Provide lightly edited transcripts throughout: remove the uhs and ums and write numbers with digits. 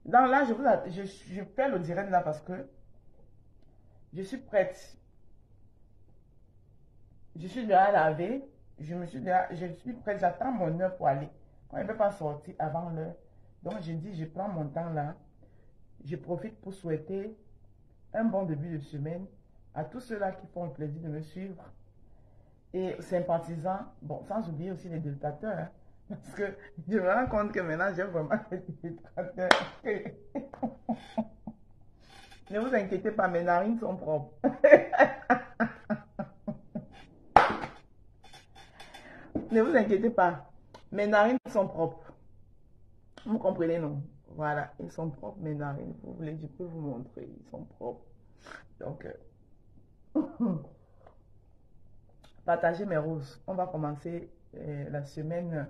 Donc là, je fais le direct là parce que je suis prête. Je suis déjà lavée. Je suis prête. J'attends mon heure pour aller. Quand je ne peux pas sortir avant l'heure. Donc je dis, je prends mon temps là. Je profite pour souhaiter un bon début de semaine à tous ceux-là qui font le plaisir de me suivre et sympathisants, bon, sans oublier aussi les détracteurs, hein, parce que je me rends compte que maintenant j'ai vraiment des détracteurs. Ne vous inquiétez pas, mes narines sont propres. Ne vous inquiétez pas, mes narines sont propres. Vous comprenez, non? Voilà, ils sont propres, mes narines. Vous voulez, je peux vous montrer, ils sont propres. Donc, partagez mes roses. On va commencer la semaine.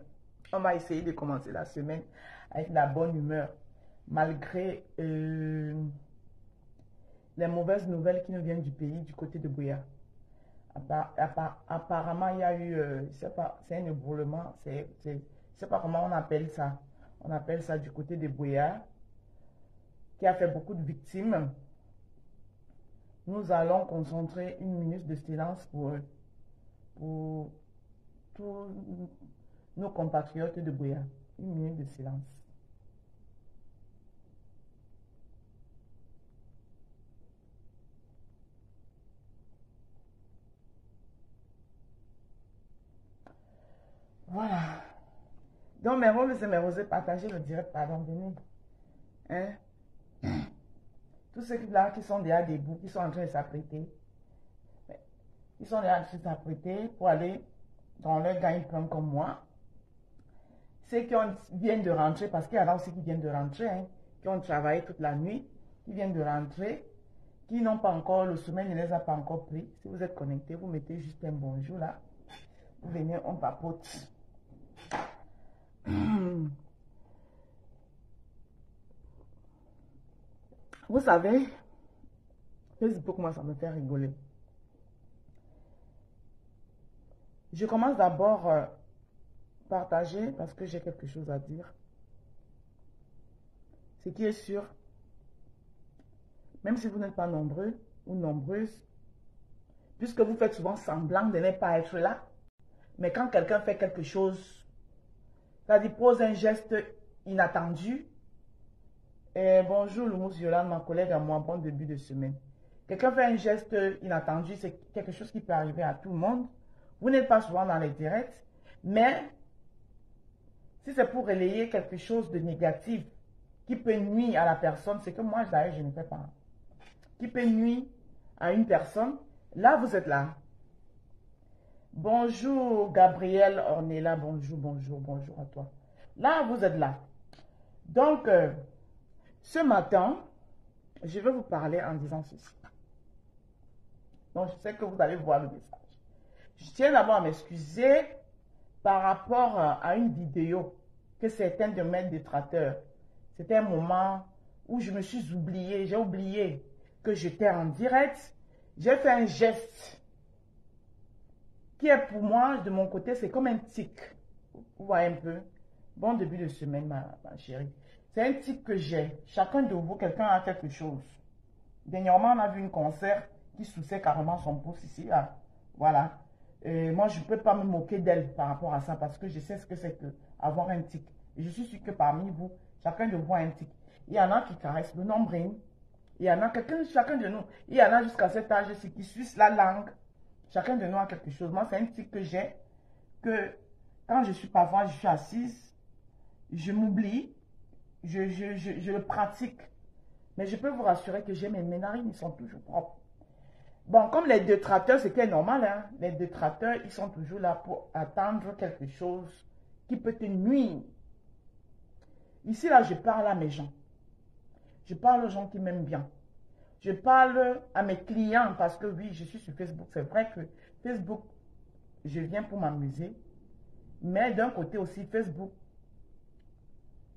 On va essayer de commencer la semaine avec la bonne humeur. Malgré les mauvaises nouvelles qui nous viennent du pays, du côté de Bouya. Apparemment, il y a eu, je sais pas, c'est un éboulement. Je sais pas comment on appelle ça. On appelle ça du côté de Bouya, qui a fait beaucoup de victimes. Nous allons concentrer une minute de silence pour tous nos compatriotes de Bouya. Une minute de silence. Voilà. Donc, mes roses et mes rosés, partagez le direct, pardon, venez. Hein? Tous ceux là qui sont déjà debout, qui sont en train de s'apprêter, ils sont déjà en train de s'apprêter pour aller dans leur gagne-pain comme moi. Ceux qui viennent de rentrer, parce qu'il y en a aussi qui viennent de rentrer, hein, qui ont travaillé toute la nuit, qui viennent de rentrer, qui n'ont pas encore, le sommeil ne les a pas encore pris. Si vous êtes connecté, vous mettez juste un bonjour là. Vous venez, on papote. Vous savez, Facebook, moi, ça me fait rigoler. Je commence d'abord partager parce que j'ai quelque chose à dire. Ce qui est sûr, même si vous n'êtes pas nombreux ou nombreuses, puisque vous faites souvent semblant de ne pas être là, mais quand quelqu'un fait quelque chose, c'est-à-dire pose un geste inattendu, et bonjour Lumous Yolande, ma collègue à moi, bon début de semaine. Quelqu'un fait un geste inattendu, c'est quelque chose qui peut arriver à tout le monde. Vous n'êtes pas souvent dans les directs, mais si c'est pour relayer quelque chose de négatif qui peut nuire à la personne, c'est que moi, d'ailleurs, je ne fais pas. Qui peut nuire à une personne, là, vous êtes là. Bonjour, Gabriel Ornella, bonjour, bonjour, bonjour à toi. Là, vous êtes là. Donc, ce matin, je vais vous parler en disant ceci. Donc, je sais que vous allez voir le message. Je tiens d'abord à m'excuser par rapport à une vidéo que certains de mes détracteurs. C'était un moment où je me suis oubliée. J'ai oublié que j'étais en direct. J'ai fait un geste qui est pour moi, de mon côté, c'est comme un tic. Vous voyez un peu. Bon début de semaine, ma chérie. C'est un tic que j'ai. Chacun de vous, quelqu'un a quelque chose. Dernièrement, on a vu un concert qui soussait carrément son pouce ici, là. Voilà. Moi, je ne peux pas me moquer d'elle par rapport à ça parce que je sais ce que c'est que avoir un tic. Et je suis sûre que parmi vous, chacun de vous a un tic. Il y en a qui caressent le nombril. Il y en a chacun de nous. Il y en a jusqu'à cet âge-ci qui sucent la langue. Chacun de nous a quelque chose. Moi, c'est un tic que j'ai, que quand je suis parfois, je suis assise, je m'oublie, je le pratique. Mais je peux vous rassurer que j'ai mes narines, ils sont toujours propres. Bon, comme les détracteurs, c'était normal, hein? Les détracteurs, ils sont toujours là pour attendre quelque chose qui peut te nuire. Ici, là, je parle à mes gens. Je parle aux gens qui m'aiment bien. Je parle à mes clients parce que oui, je suis sur Facebook. C'est vrai que Facebook, je viens pour m'amuser. Mais d'un côté aussi, Facebook,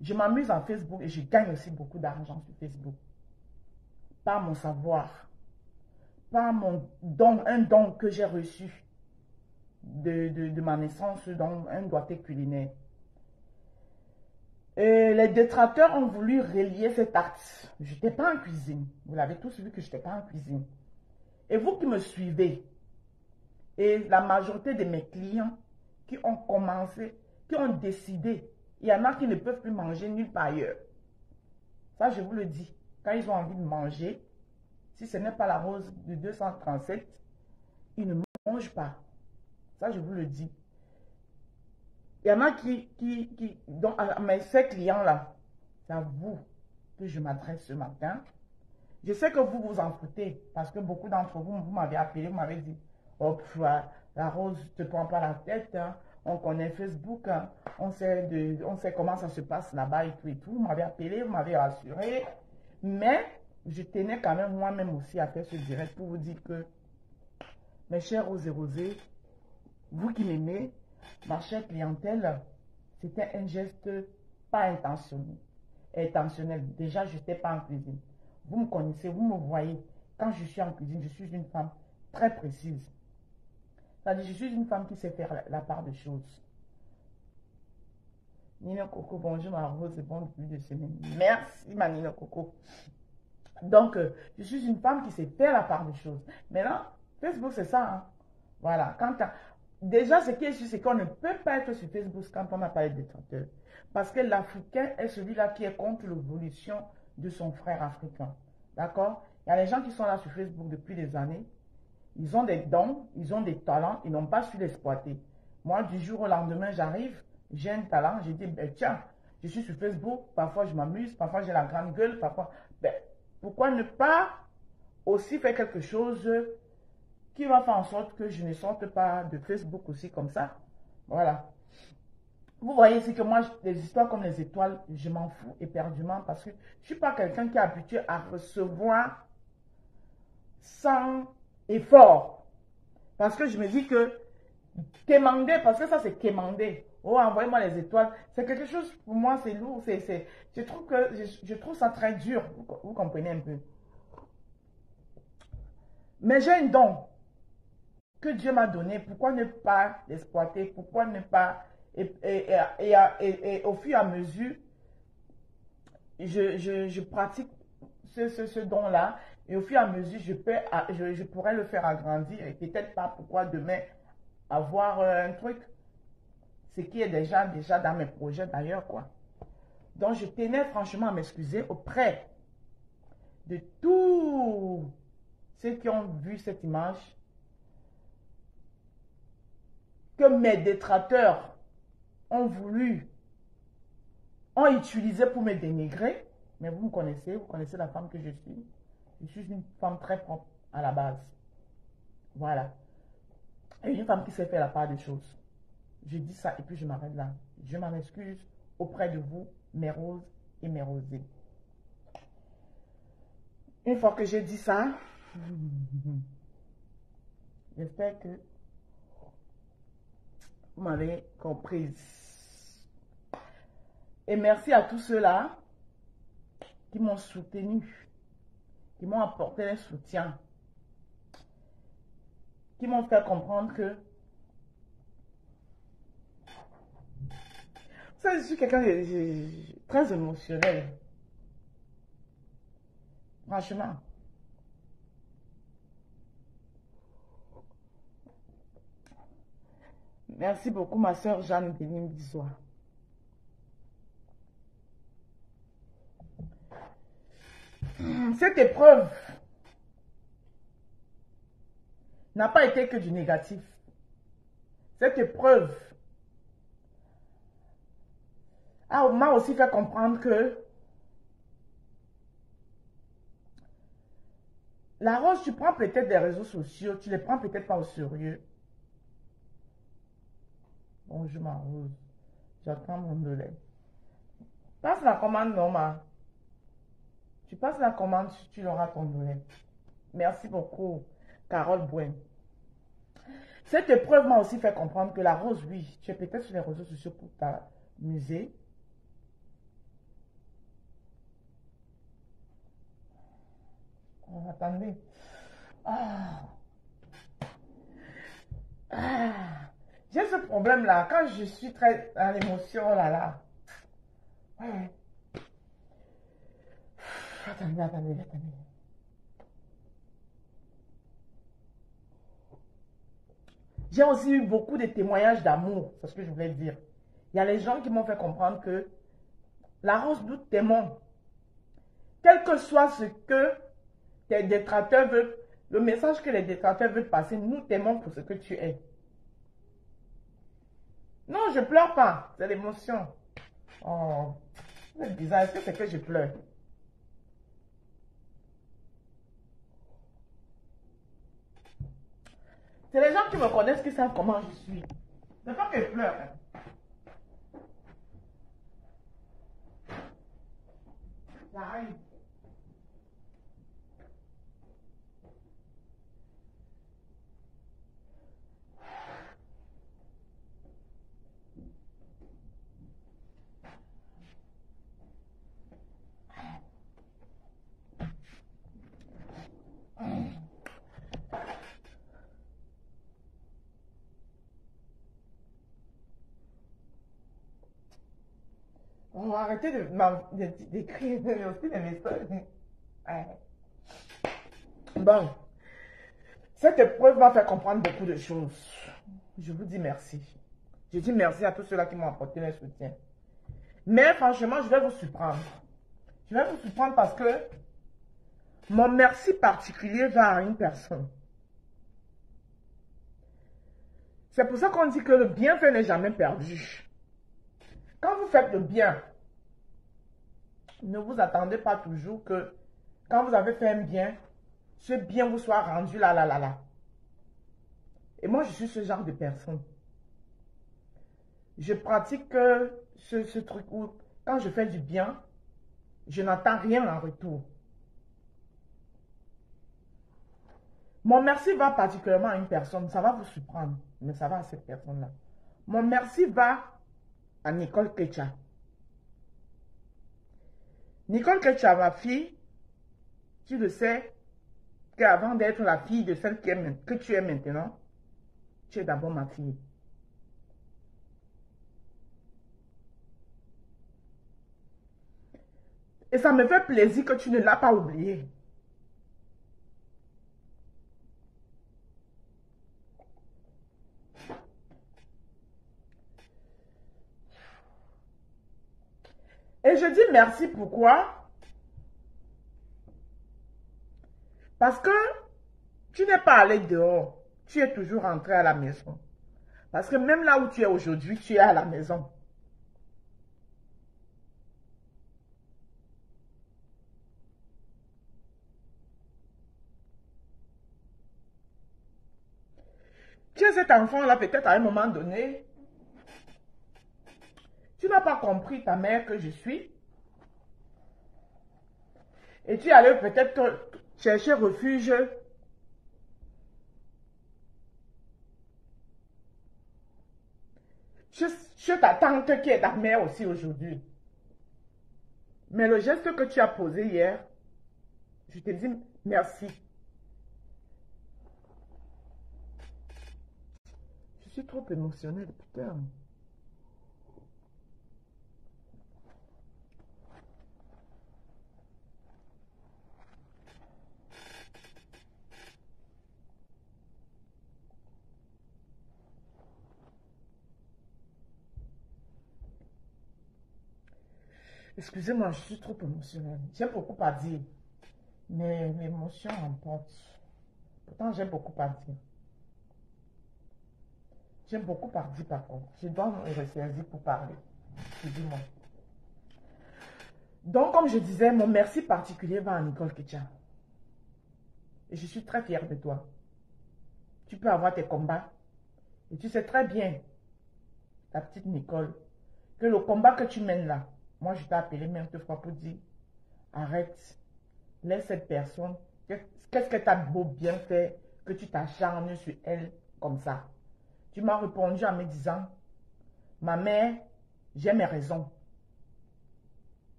je m'amuse en Facebook et je gagne aussi beaucoup d'argent sur Facebook. Par mon savoir. Par mon don, un don que j'ai reçu de ma naissance, un doigté culinaire. Et les détracteurs ont voulu relier cet acte. Je n'étais pas en cuisine. Vous l'avez tous vu que je n'étais pas en cuisine. Et vous qui me suivez, et la majorité de mes clients qui ont commencé, qui ont décidé, il y en a qui ne peuvent plus manger nulle part ailleurs. Ça, je vous le dis. Quand ils ont envie de manger, si ce n'est pas la rose de 237, ils ne mangent pas. Ça, je vous le dis. Il y en a donc, à ces clients-là, c'est à vous que je m'adresse ce matin. Je sais que vous vous en foutez, parce que beaucoup d'entre vous, vous m'avez appelé, vous m'avez dit, oh, la rose ne te prend pas la tête, hein. On connaît Facebook, hein. On sait comment ça se passe là-bas et tout et tout. Vous m'avez appelé, vous m'avez rassuré, mais je tenais quand même moi-même aussi à faire ce direct pour vous dire que, mes chers roses et rosés, vous qui m'aimez, ma chère clientèle, c'était un geste pas intentionnel. Déjà, je n'étais pas en cuisine. Vous me connaissez, vous me voyez. Quand je suis en cuisine, je suis une femme très précise. C'est-à-dire, je suis une femme qui sait faire la part des choses. Nino Coco, bonjour ma rose et bon début de semaine. Merci ma Nino Coco. Donc, je suis une femme qui sait faire la part des choses. Maintenant, Facebook, c'est ça. Hein? Voilà. Déjà, ce qui est sûr, c'est qu'on ne peut pas être sur Facebook quand on n'a pas de détracteurs. Parce que l'Africain est celui-là qui est contre l'évolution de son frère africain. D'accord? Il y a des gens qui sont là sur Facebook depuis des années. Ils ont des dons, ils ont des talents, ils n'ont pas su l'exploiter. Moi, du jour au lendemain, j'arrive, j'ai un talent, je dis, ben, tiens, je suis sur Facebook, parfois je m'amuse, parfois j'ai la grande gueule, parfois... Ben, pourquoi ne pas aussi faire quelque chose qui va faire en sorte que je ne sorte pas de Facebook aussi comme ça? Voilà. Vous voyez ici que moi, les histoires comme les étoiles, je m'en fous éperdument parce que je ne suis pas quelqu'un qui est habitué à recevoir sans effort. Parce que je me dis que quémander, parce que ça c'est quémander. Oh, envoyez-moi les étoiles. C'est quelque chose, pour moi, c'est lourd. Je trouve ça très dur. Vous comprenez un peu. Mais j'ai un don que Dieu m'a donné. Pourquoi ne pas l'exploiter? Pourquoi ne pas... Et au fur et à mesure, je pratique ce don-là. Et au fur et à mesure, je pourrais le faire agrandir. Et peut-être pas pourquoi demain avoir un truc. Ce qui est déjà dans mes projets d'ailleurs, quoi. Donc, je tenais franchement à m'excuser auprès de tous ceux qui ont vu cette image, que mes détracteurs ont utilisé pour me dénigrer. Mais vous connaissez la femme que je suis. Je suis une femme très propre à la base. Voilà. Et une femme qui sait faire la part des choses. Je dis ça et puis je m'arrête là. Je m'en excuse auprès de vous, mes roses et mes rosés. Une fois que j'ai dit ça, j'espère que vous m'avez comprise. Et merci à tous ceux-là qui m'ont soutenu, qui m'ont apporté un soutien, qui m'ont fait comprendre que ça, je suis quelqu'un de très émotionnel. Franchement. Merci beaucoup, ma soeur Jeanne Bénim Bisois. Cette épreuve n'a pas été que du négatif. Cette épreuve m'a aussi fait comprendre que la rose, tu prends peut-être des réseaux sociaux, tu les prends peut-être pas au sérieux. Bonjour ma rose, j'attends mon lait. Passe la commande, Norma. Tu passes la commande, tu auras ton lait. Merci beaucoup, Carole Bouen. Cette épreuve m'a aussi fait comprendre que la rose, oui, tu es peut-être sur les réseaux sociaux pour t'amuser. Oh, attendez. J'ai ce problème-là. Quand je suis très dans l'émotion, oh là là. Attendez, attendez, attendez. J'ai aussi eu beaucoup de témoignages d'amour, c'est ce que je voulais dire. Il y a les gens qui m'ont fait comprendre que la rose nous t'aimons. Quel que soit ce que tes détracteurs veulent, le message que les détracteurs veulent passer, nous t'aimons pour ce que tu es. Non, je pleure pas, c'est l'émotion. Oh, c'est bizarre, est-ce que c'est que je pleure? C'est les gens qui me connaissent qui savent comment je suis. C'est pas que je pleure. Hein. Ça arrive. On va arrêter d'écrire aussi des messages. Ouais. Bon, cette épreuve m'a fait comprendre beaucoup de choses. Je vous dis merci. Je dis merci à tous ceux-là qui m'ont apporté leur soutien. Mais franchement, je vais vous surprendre. Je vais vous surprendre parce que mon merci particulier va à une personne. C'est pour ça qu'on dit que le bienfait n'est jamais perdu. Quand vous faites le bien, ne vous attendez pas toujours que quand vous avez fait un bien, ce bien vous soit rendu là, là, là, là. Et moi, je suis ce genre de personne. Je pratique ce truc où, quand je fais du bien, je n'attends rien en retour. Mon merci va particulièrement à une personne. Ça va vous surprendre, mais ça va à cette personne-là. Mon merci va à Nicole Ketcha. Nicole Ketcha, ma fille, tu le sais, qu'avant d'être la fille de celle que tu es maintenant, tu es d'abord ma fille. Et ça me fait plaisir que tu ne l'as pas oublié. Et je dis merci pourquoi? Parce que tu n'es pas allé dehors. Tu es toujours rentré à la maison. Parce que même là où tu es aujourd'hui, tu es à la maison. Tu es cet enfant-là, peut-être à un moment donné, tu n'as pas compris ta mère que je suis. Et tu allais peut-être chercher refuge chez ta tante qui est ta mère aussi aujourd'hui. Mais le geste que tu as posé hier, je te dis merci. Je suis trop émotionnelle, putain. Excusez-moi, je suis trop émotionnelle. J'ai beaucoup à dire, mais l'émotion emporte. Pourtant, j'ai beaucoup à dire. J'ai beaucoup à dire par contre. Je dois me ressaisir pour parler. Excusez-moi. Donc, comme je disais, mon merci particulier va à Nicole Ketcha. Et je suis très fière de toi. Tu peux avoir tes combats. Et tu sais très bien, ta petite Nicole, que le combat que tu mènes là, moi je t'ai appelé maintes fois pour dire, arrête, laisse cette personne. Qu'est-ce que tu as beau bien fait que tu t'acharnes sur elle comme ça? Tu m'as répondu en me disant, ma mère, j'ai mes raisons.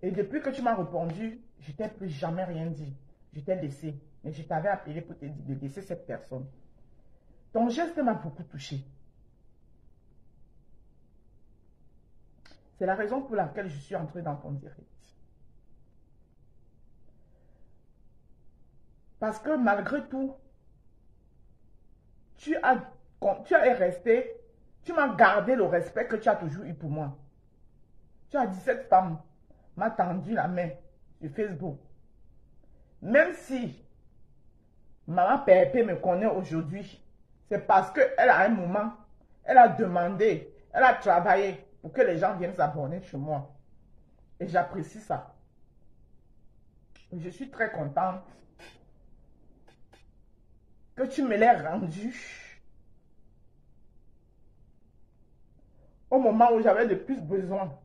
Et depuis que tu m'as répondu, je t'ai plus jamais rien dit. Je t'ai laissé. Mais je t'avais appelé pour te dire de laisser cette personne. Ton geste m'a beaucoup touché. C'est la raison pour laquelle je suis entrée dans ton direct. Parce que malgré tout, tu es resté, tu m'as gardé le respect que tu as toujours eu pour moi. Tu as dit, cette femme m'a tendu la main sur Facebook. Même si Maman Pépé me connaît aujourd'hui, c'est parce qu'elle a un moment, elle a demandé, elle a travaillé pour que les gens viennent s'abonner chez moi. Et j'apprécie ça. Je suis très contente que tu me l'aies rendu au moment où j'avais le plus besoin.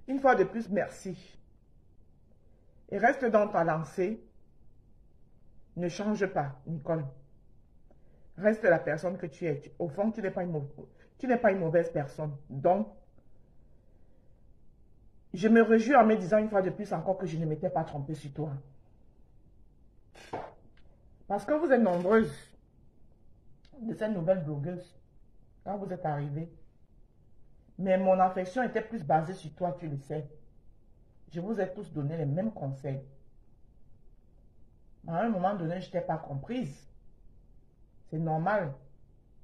Une fois de plus, merci. Et reste dans ta lancée. Ne change pas, Nicole. Reste la personne que tu es. Au fond, tu n'es pas une mauvaise personne. Donc, je me réjouis en me disant une fois de plus encore que je ne m'étais pas trompée sur toi. Parce que vous êtes nombreuses de cette nouvelle blogueuse quand vous êtes arrivée. Mais mon affection était plus basée sur toi, tu le sais. Je vous ai tous donné les mêmes conseils. À un moment donné, je n'étais pas comprise. C'est normal.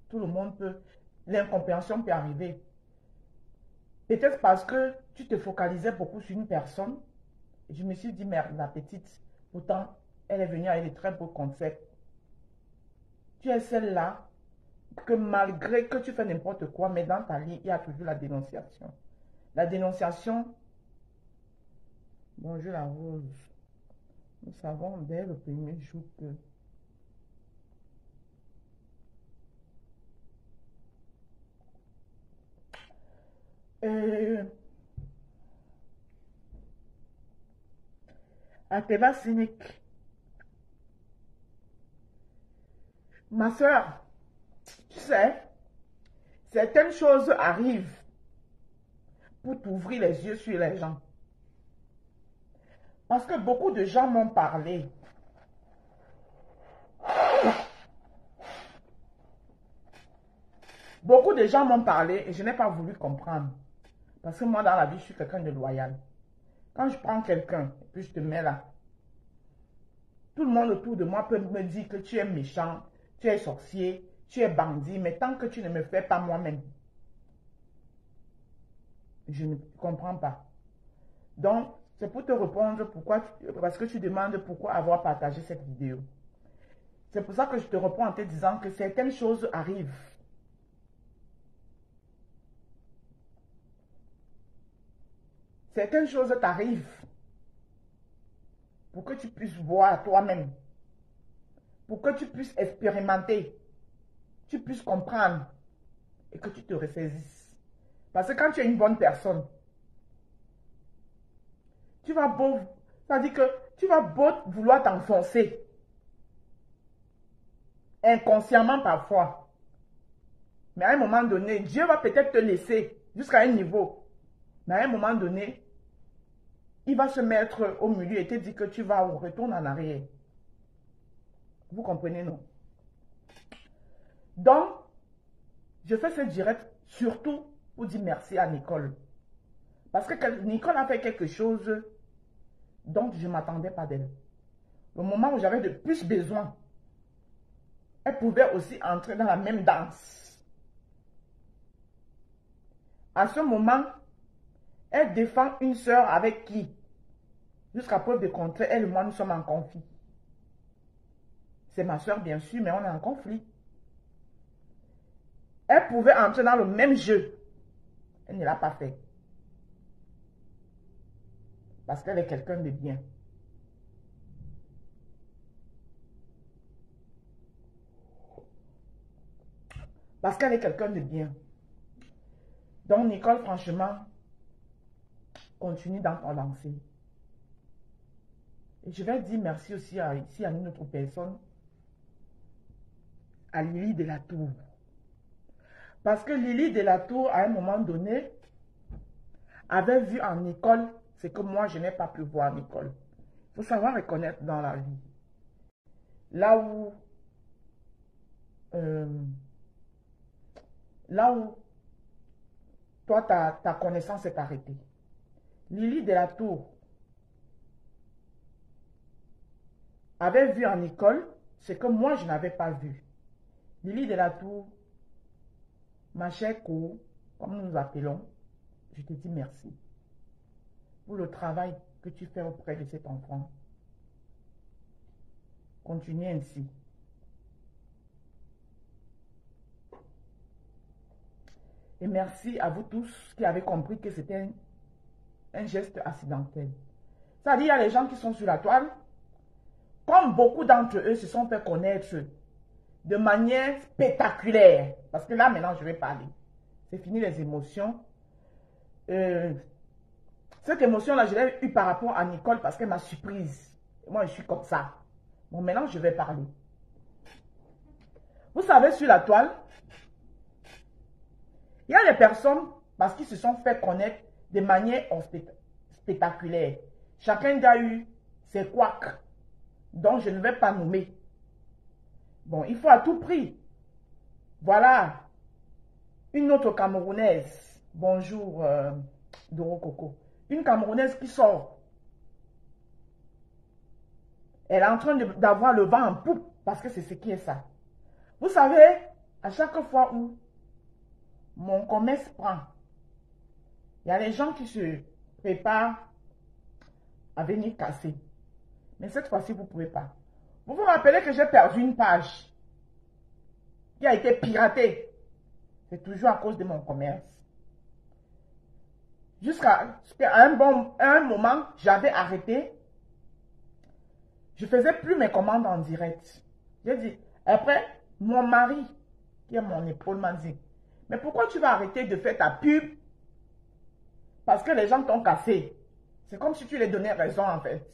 Tout le monde peut... L'incompréhension peut arriver. Peut-être parce que tu te focalisais beaucoup sur une personne. Et je me suis dit, merde, la petite, pourtant, elle est venue avec de très beaux concepts. Tu es celle-là que malgré que tu fais n'importe quoi, mais dans ta ligne, il y a toujours la dénonciation. La dénonciation... Bonjour la rose. Nous savons dès le premier jour que... Athéba cynique. Ma soeur, tu sais, certaines choses arrivent pour t'ouvrir les yeux sur les gens. Parce que beaucoup de gens m'ont parlé. Beaucoup de gens m'ont parlé et je n'ai pas voulu comprendre. Parce que moi, dans la vie, je suis quelqu'un de loyal. Quand je prends quelqu'un et puis je te mets là, tout le monde autour de moi peut me dire que tu es méchant, tu es sorcier, tu es bandit, mais tant que tu ne me fais pas moi-même, je ne comprends pas. Donc, c'est pour te répondre parce que tu demandes pourquoi avoir partagé cette vidéo. C'est pour ça que je te réponds en te disant que certaines choses arrivent. Certaines choses t'arrivent pour que tu puisses voir toi-même, pour que tu puisses expérimenter, tu puisses comprendre et que tu te ressaisisses. Parce que quand tu es une bonne personne, tu vas beau vouloir t'enfoncer, inconsciemment parfois. Mais à un moment donné, Dieu va peut-être te laisser jusqu'à un niveau. Mais à un moment donné, il va se mettre au milieu et te dire que tu vas ou retourner en arrière. Vous comprenez, non? Donc, je fais ce direct surtout pour dire merci à Nicole. Parce que Nicole a fait quelque chose dont je ne m'attendais pas d'elle. Le moment où j'avais le plus besoin, elle pouvait aussi entrer dans la même danse. À ce moment, elle défend une sœur avec qui, jusqu'à preuve de contraire, elle et moi, nous sommes en conflit. C'est ma sœur, bien sûr, mais on est en conflit. Elle pouvait entrer dans le même jeu. Elle ne l'a pas fait. Parce qu'elle est quelqu'un de bien. Parce qu'elle est quelqu'un de bien. Donc, Nicole, franchement, continue dans ton lancée. Et je vais dire merci aussi à, ici à une autre personne, à Lily de la Tour. Parce que Lily de la Tour, à un moment donné, avait vu en école ce que moi, je n'ai pas pu voir en école. Il faut savoir reconnaître dans la vie. Là où, euh, là où toi, ta connaissance est arrêtée. Lily de la Tour avait vu en école ce que moi, je n'avais pas vu. Lily de la Tour, ma chère Co, comme nous nous appelons, je te dis merci pour le travail que tu fais auprès de cet enfant. Continue ainsi. Et merci à vous tous qui avez compris que c'était un geste accidentel. C'est-à-dire, il y a les gens qui sont sur la toile, comme beaucoup d'entre eux se sont fait connaître de manière spectaculaire. Parce que là, maintenant, je vais parler. C'est fini les émotions. Cette émotion-là, je l'ai eue par rapport à Nicole parce qu'elle m'a surprise. Moi, je suis comme ça. Bon, maintenant, je vais parler. Vous savez, sur la toile, il y a des personnes, parce qu'ils se sont fait connaître de manière spectaculaire. Chacun a eu ses couacs, dont je ne vais pas nommer. Bon, il faut à tout prix. Voilà. Une autre Camerounaise. Bonjour, Doro Coco. Une Camerounaise qui sort. Elle est en train d'avoir le vent en poupe, parce que c'est ce qui est ça. Vous savez, à chaque fois où mon commerce prend, il y a les gens qui se préparent à venir casser. Mais cette fois-ci, vous ne pouvez pas. Vous vous rappelez que j'ai perdu une page qui a été piratée. C'est toujours à cause de mon commerce. Jusqu'à un moment, j'avais arrêté. Je ne faisais plus mes commandes en direct. J'ai dit, après, mon mari, qui est mon épaule, m'a dit, mais pourquoi tu vas arrêter de faire ta pub? Parce que les gens t'ont cassé. C'est comme si tu les donnais raison, en fait.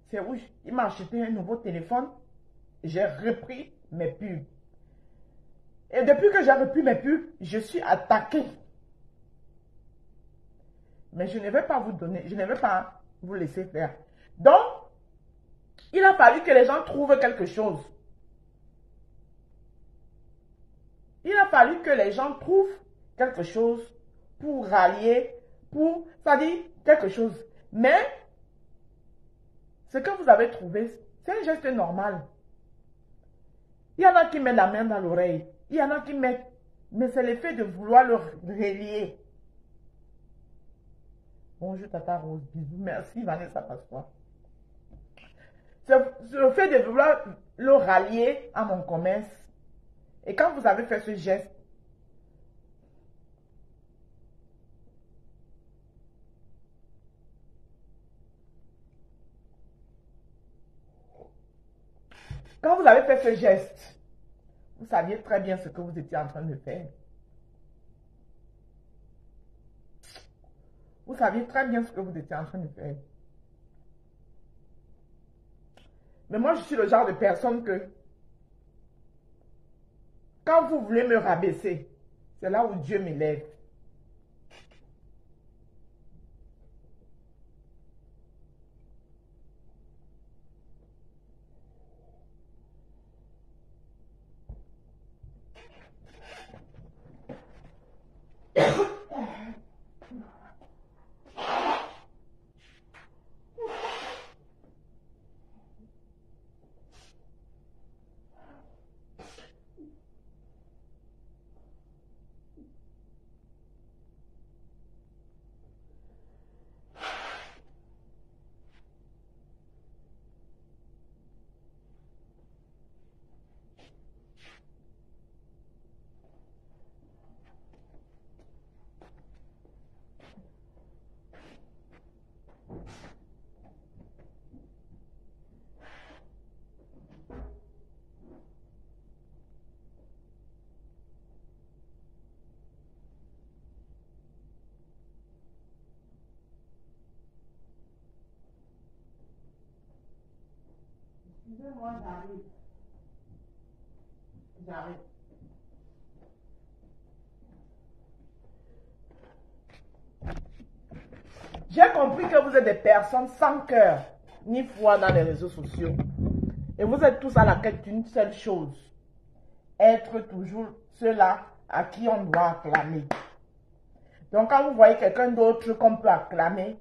C'est où il m'a acheté un nouveau téléphone. J'ai repris mes pubs. Et depuis que j'ai repris mes pubs, je suis attaquée. Mais je ne vais pas vous donner, je ne vais pas vous laisser faire. Donc, il a fallu que les gens trouvent quelque chose. Il a fallu que les gens trouvent quelque chose pour rallier, ça dit quelque chose. Mais, ce que vous avez trouvé, c'est un geste normal. Il y en a qui mettent la main dans l'oreille. Il y en a qui mettent, mais c'est l'effet de vouloir le relier. Bonjour Tata Rose, bisous, merci Vanessa Pasqua. C'est le fait de vouloir le rallier à mon commerce. Et quand vous avez fait ce geste, vous saviez très bien ce que vous étiez en train de faire. Vous saviez très bien ce que vous étiez en train de faire. Mais moi, je suis le genre de personne que, quand vous voulez me rabaisser, c'est là où Dieu m'élève. Excusez-moi, j'arrive. J'arrive. J'ai compris que vous êtes des personnes sans cœur, ni foi dans les réseaux sociaux. Et vous êtes tous à la quête d'une seule chose. Être toujours ceux-là à qui on doit acclamer. Donc quand vous voyez quelqu'un d'autre qu'on peut acclamer,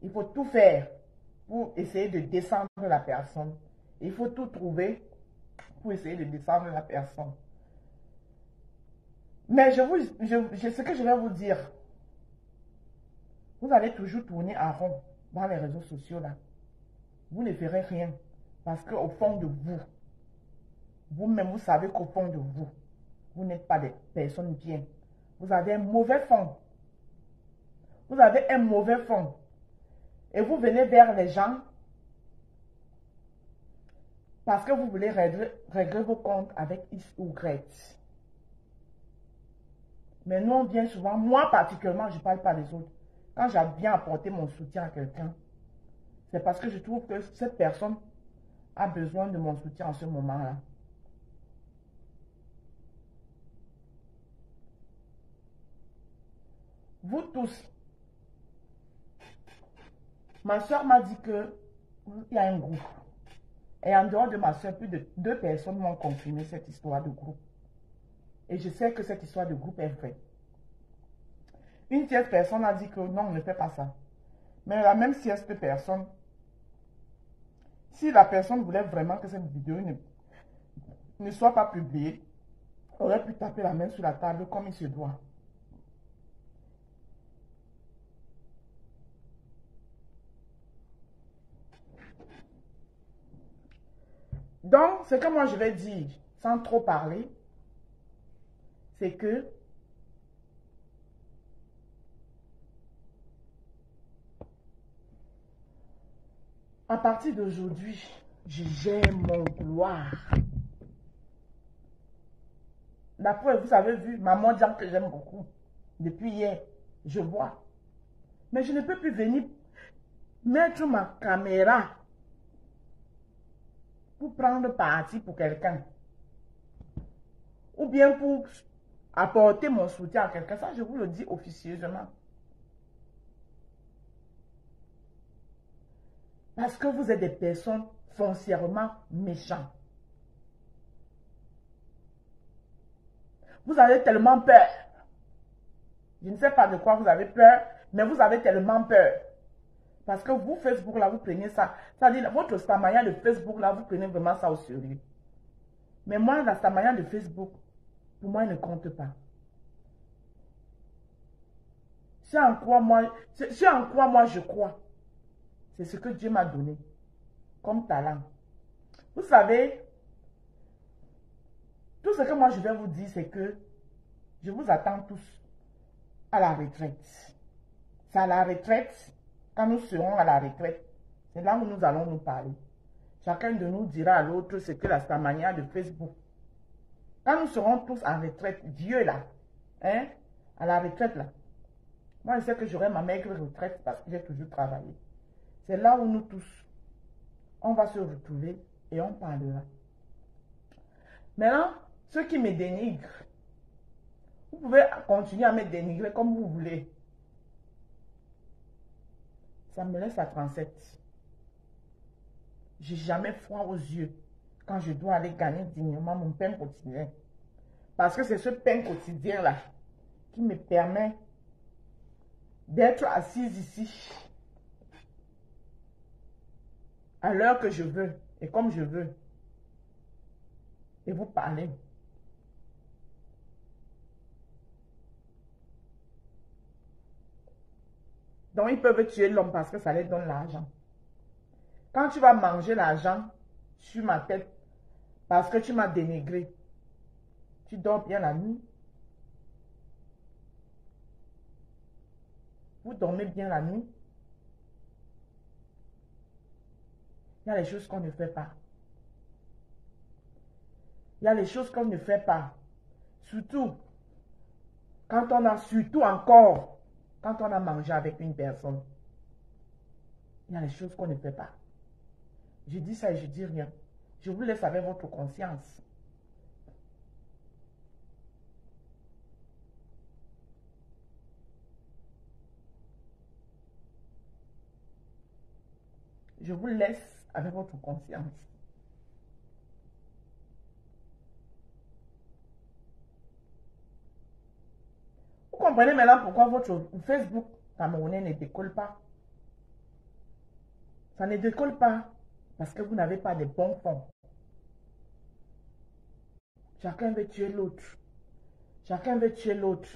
il faut tout faire pour essayer de descendre la personne. Il faut tout trouver pour essayer de descendre la personne. Mais ce que je vais vous dire, vous allez toujours tourner en rond dans les réseaux sociaux là. Vous ne ferez rien. Parce qu'au fond de vous, vous-même, vous savez qu'au fond de vous, vous n'êtes pas des personnes bien. Vous avez un mauvais fond. Vous avez un mauvais fond. Et vous venez vers les gens parce que vous voulez régler vos comptes avec X ou Y. Mais nous, on vient souvent, moi particulièrement, je ne parle pas des autres. Quand j'ai bien apporté mon soutien à quelqu'un, c'est parce que je trouve que cette personne a besoin de mon soutien en ce moment-là. Vous tous, ma soeur m'a dit qu'il y a un groupe. Et en dehors de ma soeur, plus de 2 personnes m'ont confirmé cette histoire de groupe. Et je sais que cette histoire de groupe est vraie. Une tierce personne a dit que non, on ne fait pas ça. Mais la même tierce personne, si la personne voulait vraiment que cette vidéo ne soit pas publiée, aurait pu taper la main sur la table comme il se doit. Donc, ce que moi je vais dire, sans trop parler, c'est que à partir d'aujourd'hui, je gère mon gloire. La preuve, vous avez vu, maman dit que j'aime beaucoup. Depuis hier, je vois. Mais je ne peux plus venir mettre ma caméra pour prendre parti pour quelqu'un. Ou bien pour apporter mon soutien à quelqu'un. Ça, je vous le dis officieusement. Parce que vous êtes des personnes foncièrement méchantes. Vous avez tellement peur. Je ne sais pas de quoi vous avez peur, mais vous avez tellement peur. Parce que vous, Facebook, là, vous prenez ça. C'est-à-dire, votre stamaya de Facebook, là, vous prenez vraiment ça au sérieux. Mais moi, la stamaya de Facebook, pour moi, elle ne compte pas. C'est en quoi moi je crois. C'est ce que Dieu m'a donné comme talent. Vous savez, tout ce que moi je vais vous dire, c'est que je vous attends tous à la retraite. C'est à la retraite, quand nous serons à la retraite, c'est là où nous allons nous parler. Chacun de nous dira à l'autre ce que la stamania de Facebook. Quand nous serons tous en retraite, Dieu là, hein, à la retraite là, moi je sais que j'aurai ma maigre retraite parce que j'ai toujours travaillé. C'est là où nous tous, on va se retrouver et on parlera. Maintenant, ceux qui me dénigrent, vous pouvez continuer à me dénigrer comme vous voulez. Ça me laisse à 37. J'ai jamais froid aux yeux quand je dois aller gagner dignement mon pain quotidien. Parce que c'est ce pain quotidien-là qui me permet d'être assise ici à l'heure que je veux et comme je veux et vous parler. Donc ils peuvent tuer l'homme parce que ça leur donne l'argent. Quand tu vas manger l'argent sur ma tête parce que tu m'as dénigré, tu dors bien la nuit. Vous dormez bien la nuit. Il y a les choses qu'on ne fait pas. Il y a les choses qu'on ne fait pas. Surtout, quand on a, quand on a mangé avec une personne. Il y a les choses qu'on ne fait pas. Je dis ça et je dis rien. Je vous laisse avec votre conscience. Je vous laisse avec votre conscience. Vous comprenez maintenant pourquoi votre Facebook camerounais ne décolle pas? Ça ne décolle pas parce que vous n'avez pas de bons fonds. Chacun veut tuer l'autre. Chacun veut tuer l'autre.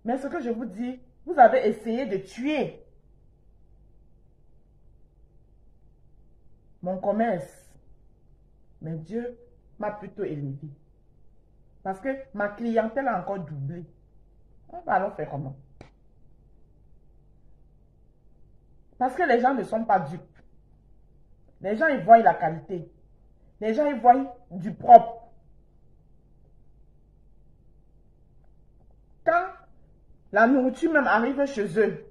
Mais ce que je vous dis, vous avez essayé de tuer mon commerce. Mais Dieu m'a plutôt élevé. Parce que ma clientèle a encore doublé. On va alors faire comment? Parce que les gens ne sont pas dupes. Les gens, ils voient la qualité. Les gens, ils voient du propre. Quand la nourriture même arrive chez eux,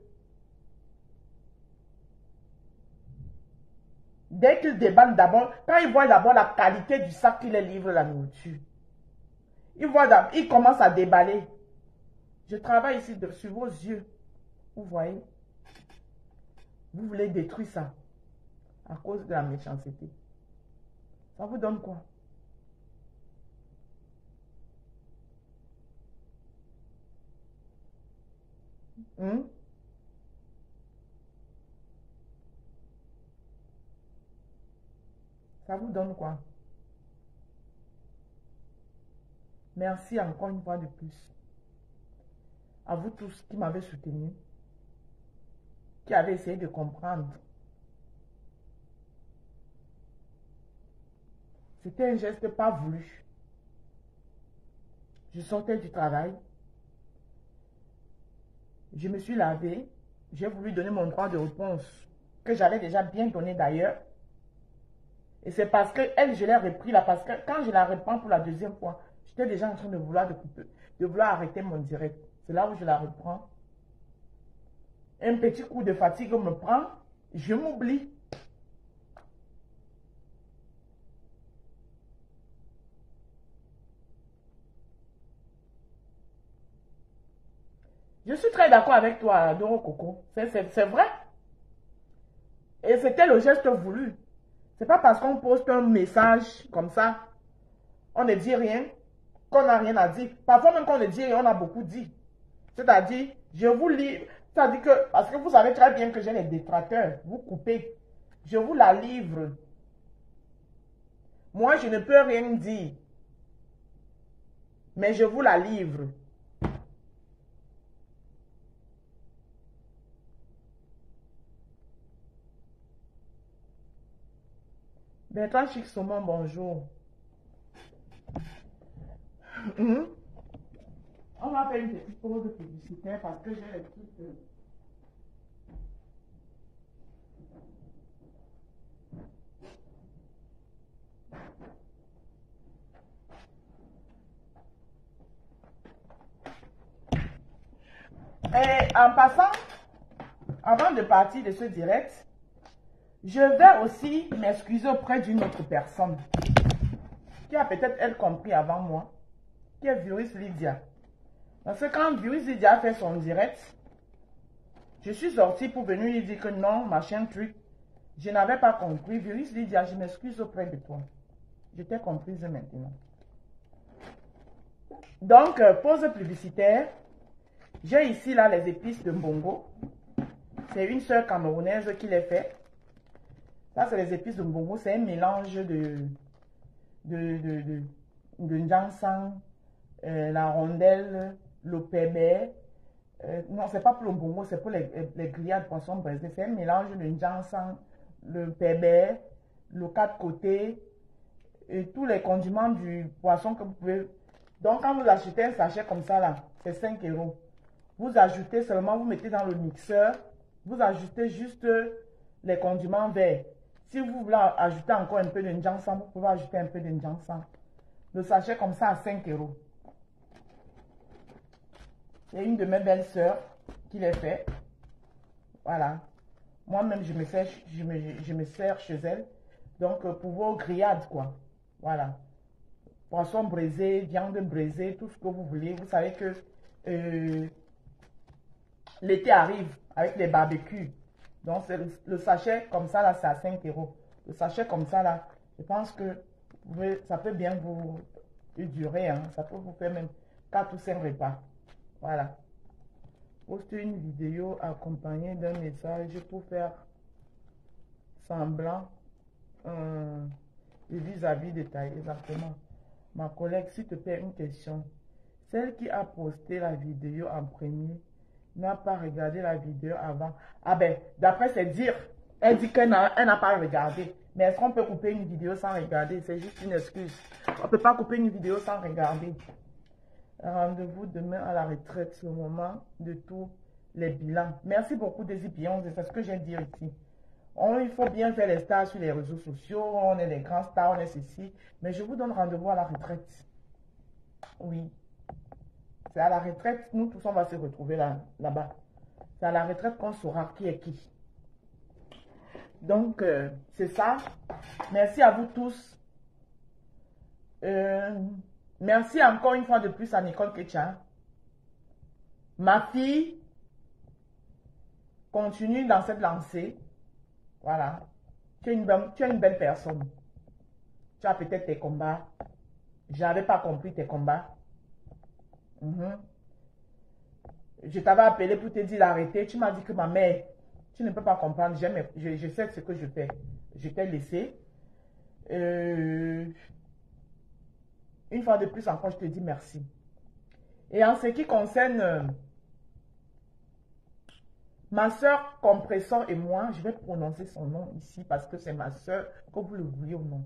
dès qu'ils déballent d'abord, quand ils voient d'abord la qualité du sac qui les livre la nourriture, ils commencent à déballer. Je travaille ici sur vos yeux. Vous voyez? Vous voulez détruire ça à cause de la méchanceté. Ça vous donne quoi? Ça vous donne quoi? Merci encore une fois de plus. À vous tous qui m'avez soutenu, qui avez essayé de comprendre. C'était un geste pas voulu. Je sortais du travail. Je me suis lavée. J'ai voulu donner mon droit de réponse, que j'avais déjà bien donné d'ailleurs. Et c'est parce que elle, je l'ai repris là, parce que quand je la reprends pour la deuxième fois, j'étais déjà en train de vouloir arrêter mon direct. C'est là où je la reprends. Un petit coup de fatigue me prend, je m'oublie. Je suis très d'accord avec toi, Doro Coco. C'est vrai. Et c'était le geste voulu. C'est pas parce qu'on poste un message comme ça, on ne dit rien, qu'on n'a rien à dire. Parfois même qu'on ne dit rien, on a beaucoup dit. C'est-à-dire, je vous lis, c'est-à-dire que, parce que vous savez très bien que j'ai les détracteurs, vous coupez. Je vous la livre. Moi, je ne peux rien dire. Mais je vous la livre. Bertrand Chic Saumon, bonjour. On va faire une petite pause de publicité parce que j'ai les trucs. Et en passant, avant de partir de ce direct, je vais aussi m'excuser auprès d'une autre personne qui a peut-être elle compris avant moi, qui est Virus Lydia. Parce que quand Virus Lydia a fait son direct, je suis sortie pour venir lui dire que non, machin truc, je n'avais pas compris. Virus Lydia, je m'excuse auprès de toi. Je t'ai comprise maintenant. Donc, pause publicitaire. J'ai ici là les épices de Mbongo. C'est une soeur camerounaise qui les fait. Ça, c'est les épices de Mbongo. C'est un mélange de Njansang, la rondelle, le pébé. Non, c'est pas pour le Mbongo, c'est pour les grillades poissons braisés. C'est un mélange de Njansang, le pébé, le quatre côtés, et tous les condiments du poisson que vous pouvez. Donc, quand vous achetez un sachet comme ça, là, c'est 5 €. Vous ajoutez seulement, vous mettez dans le mixeur, vous ajoutez juste les condiments verts. Si vous voulez ajouter encore un peu de Njansang, vous pouvez ajouter un peu de Njansang. Le sachet comme ça à 5 €. C'est une de mes belles sœurs qui les fait. Voilà. Moi-même, je me sers chez elle. Donc, pour vos grillades, quoi. Voilà. Poisson braisé, viande braisée, tout ce que vous voulez. Vous savez que l'été arrive avec les barbecues. Donc, le sachet comme ça, là, c'est à 5 euros. Le sachet comme ça, là, je pense que ça peut bien vous durer. Hein. Ça peut vous faire même 4 ou 5 repas. Voilà. Poste une vidéo accompagnée d'un message pour faire semblant vis-à-vis de ta. Exactement. Ma collègue, s'il te plaît, une question. Celle qui a posté la vidéo en premier n'a pas regardé la vidéo avant. Ah ben, d'après ses dires, elle dit qu'elle n'a pas regardé. Mais est-ce qu'on peut couper une vidéo sans regarder? C'est juste une excuse. On ne peut pas couper une vidéo sans regarder. Rendez-vous demain à la retraite, c'est le moment de tous les bilans. Merci beaucoup, Désir Beyoncé, c'est ce que j'ai dit ici. Il faut bien faire les stars sur les réseaux sociaux, on est des grands stars, on est ceci. Mais je vous donne rendez-vous à la retraite. Oui. C'est à la retraite, nous tous on va se retrouver là-bas. C'est à la retraite qu'on saura qui est qui. Donc, c'est ça. Merci à vous tous. Merci encore une fois de plus à Nicole Ketcha. Ma fille continue dans cette lancée. Voilà. Tu es une belle personne. Tu as peut-être tes combats. Je n'avais pas compris tes combats. Je t'avais appelé pour te dire d'arrêter. Tu m'as dit que ma mère, tu ne peux pas comprendre. Je sais ce que je fais. Je t'ai laissé. Une fois de plus encore, je te dis merci. Et en ce qui concerne ma soeur Compressor et moi, je vais prononcer son nom ici parce que c'est ma soeur, que vous le vouliez ou non.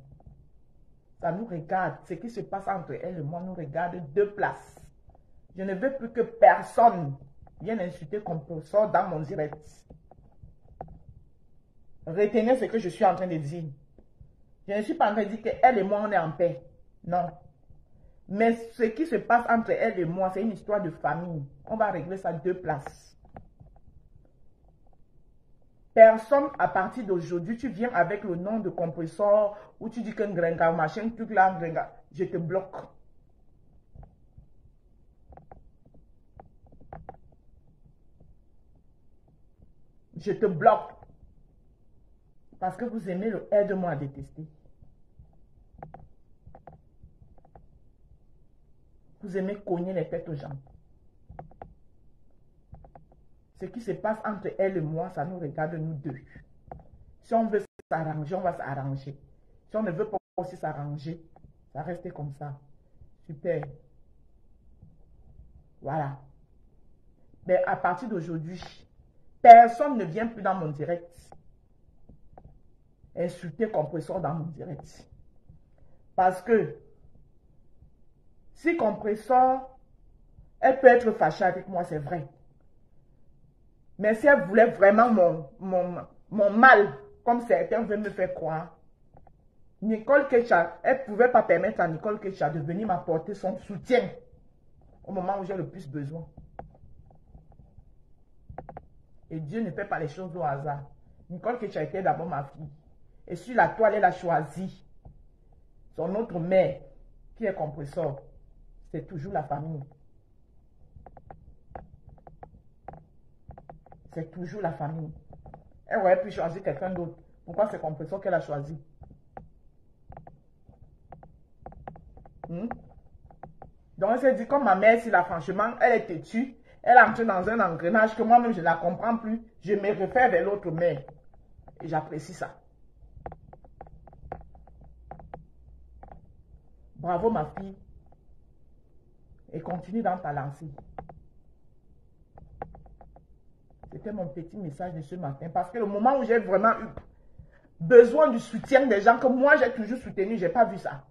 Ça nous regarde. Ce qui se passe entre elle et moi nous regarde de place. Je ne veux plus que personne vienne insulter Compressor dans mon direct. Retenez ce que je suis en train de dire. Je ne suis pas en train de dire qu'elle et moi, on est en paix. Non. Mais ce qui se passe entre elle et moi, c'est une histoire de famille. On va régler ça de place. Personne, à partir d'aujourd'hui, tu viens avec le nom de Compressor ou tu dis qu'un gringa, machin, truc là, gringa, je te bloque. Je te bloque. Parce que vous aimez le aide-moi à détester. Vous aimez cogner les têtes aux gens. Ce qui se passe entre elle et moi, ça nous regarde nous deux. Si on veut s'arranger, on va s'arranger. Si on ne veut pas aussi s'arranger, ça reste comme ça. Super. Voilà. Mais à partir d'aujourd'hui, personne ne vient plus dans mon direct insulter Compressor dans mon direct. Parce que si Compressor, elle peut être fâchée avec moi, c'est vrai. Mais si elle voulait vraiment mon mal, comme certains veulent me faire croire, Nicole Ketcha, elle ne pouvait pas permettre à Nicole Ketcha de venir m'apporter son soutien au moment où j'ai le plus besoin. Et Dieu ne fait pas les choses au hasard. Nicole Ketcha était d'abord ma fille. Et sur la toile, elle a choisi son autre mère, qui est Compressor. C'est toujours la famille. C'est toujours la famille. Elle aurait pu choisir quelqu'un d'autre. Pourquoi c'est Compressor qu'elle a choisi? Donc elle s'est dit, comme ma mère, si là, franchement, elle est têtue, elle entre dans un engrenage que moi-même, je ne la comprends plus. Je me réfère vers l'autre mère. Et j'apprécie ça. Bravo ma fille. Et continue dans ta lancée. C'était mon petit message de ce matin. Parce que le moment où j'ai vraiment eu besoin du soutien des gens que moi j'ai toujours soutenu, je n'ai pas vu ça.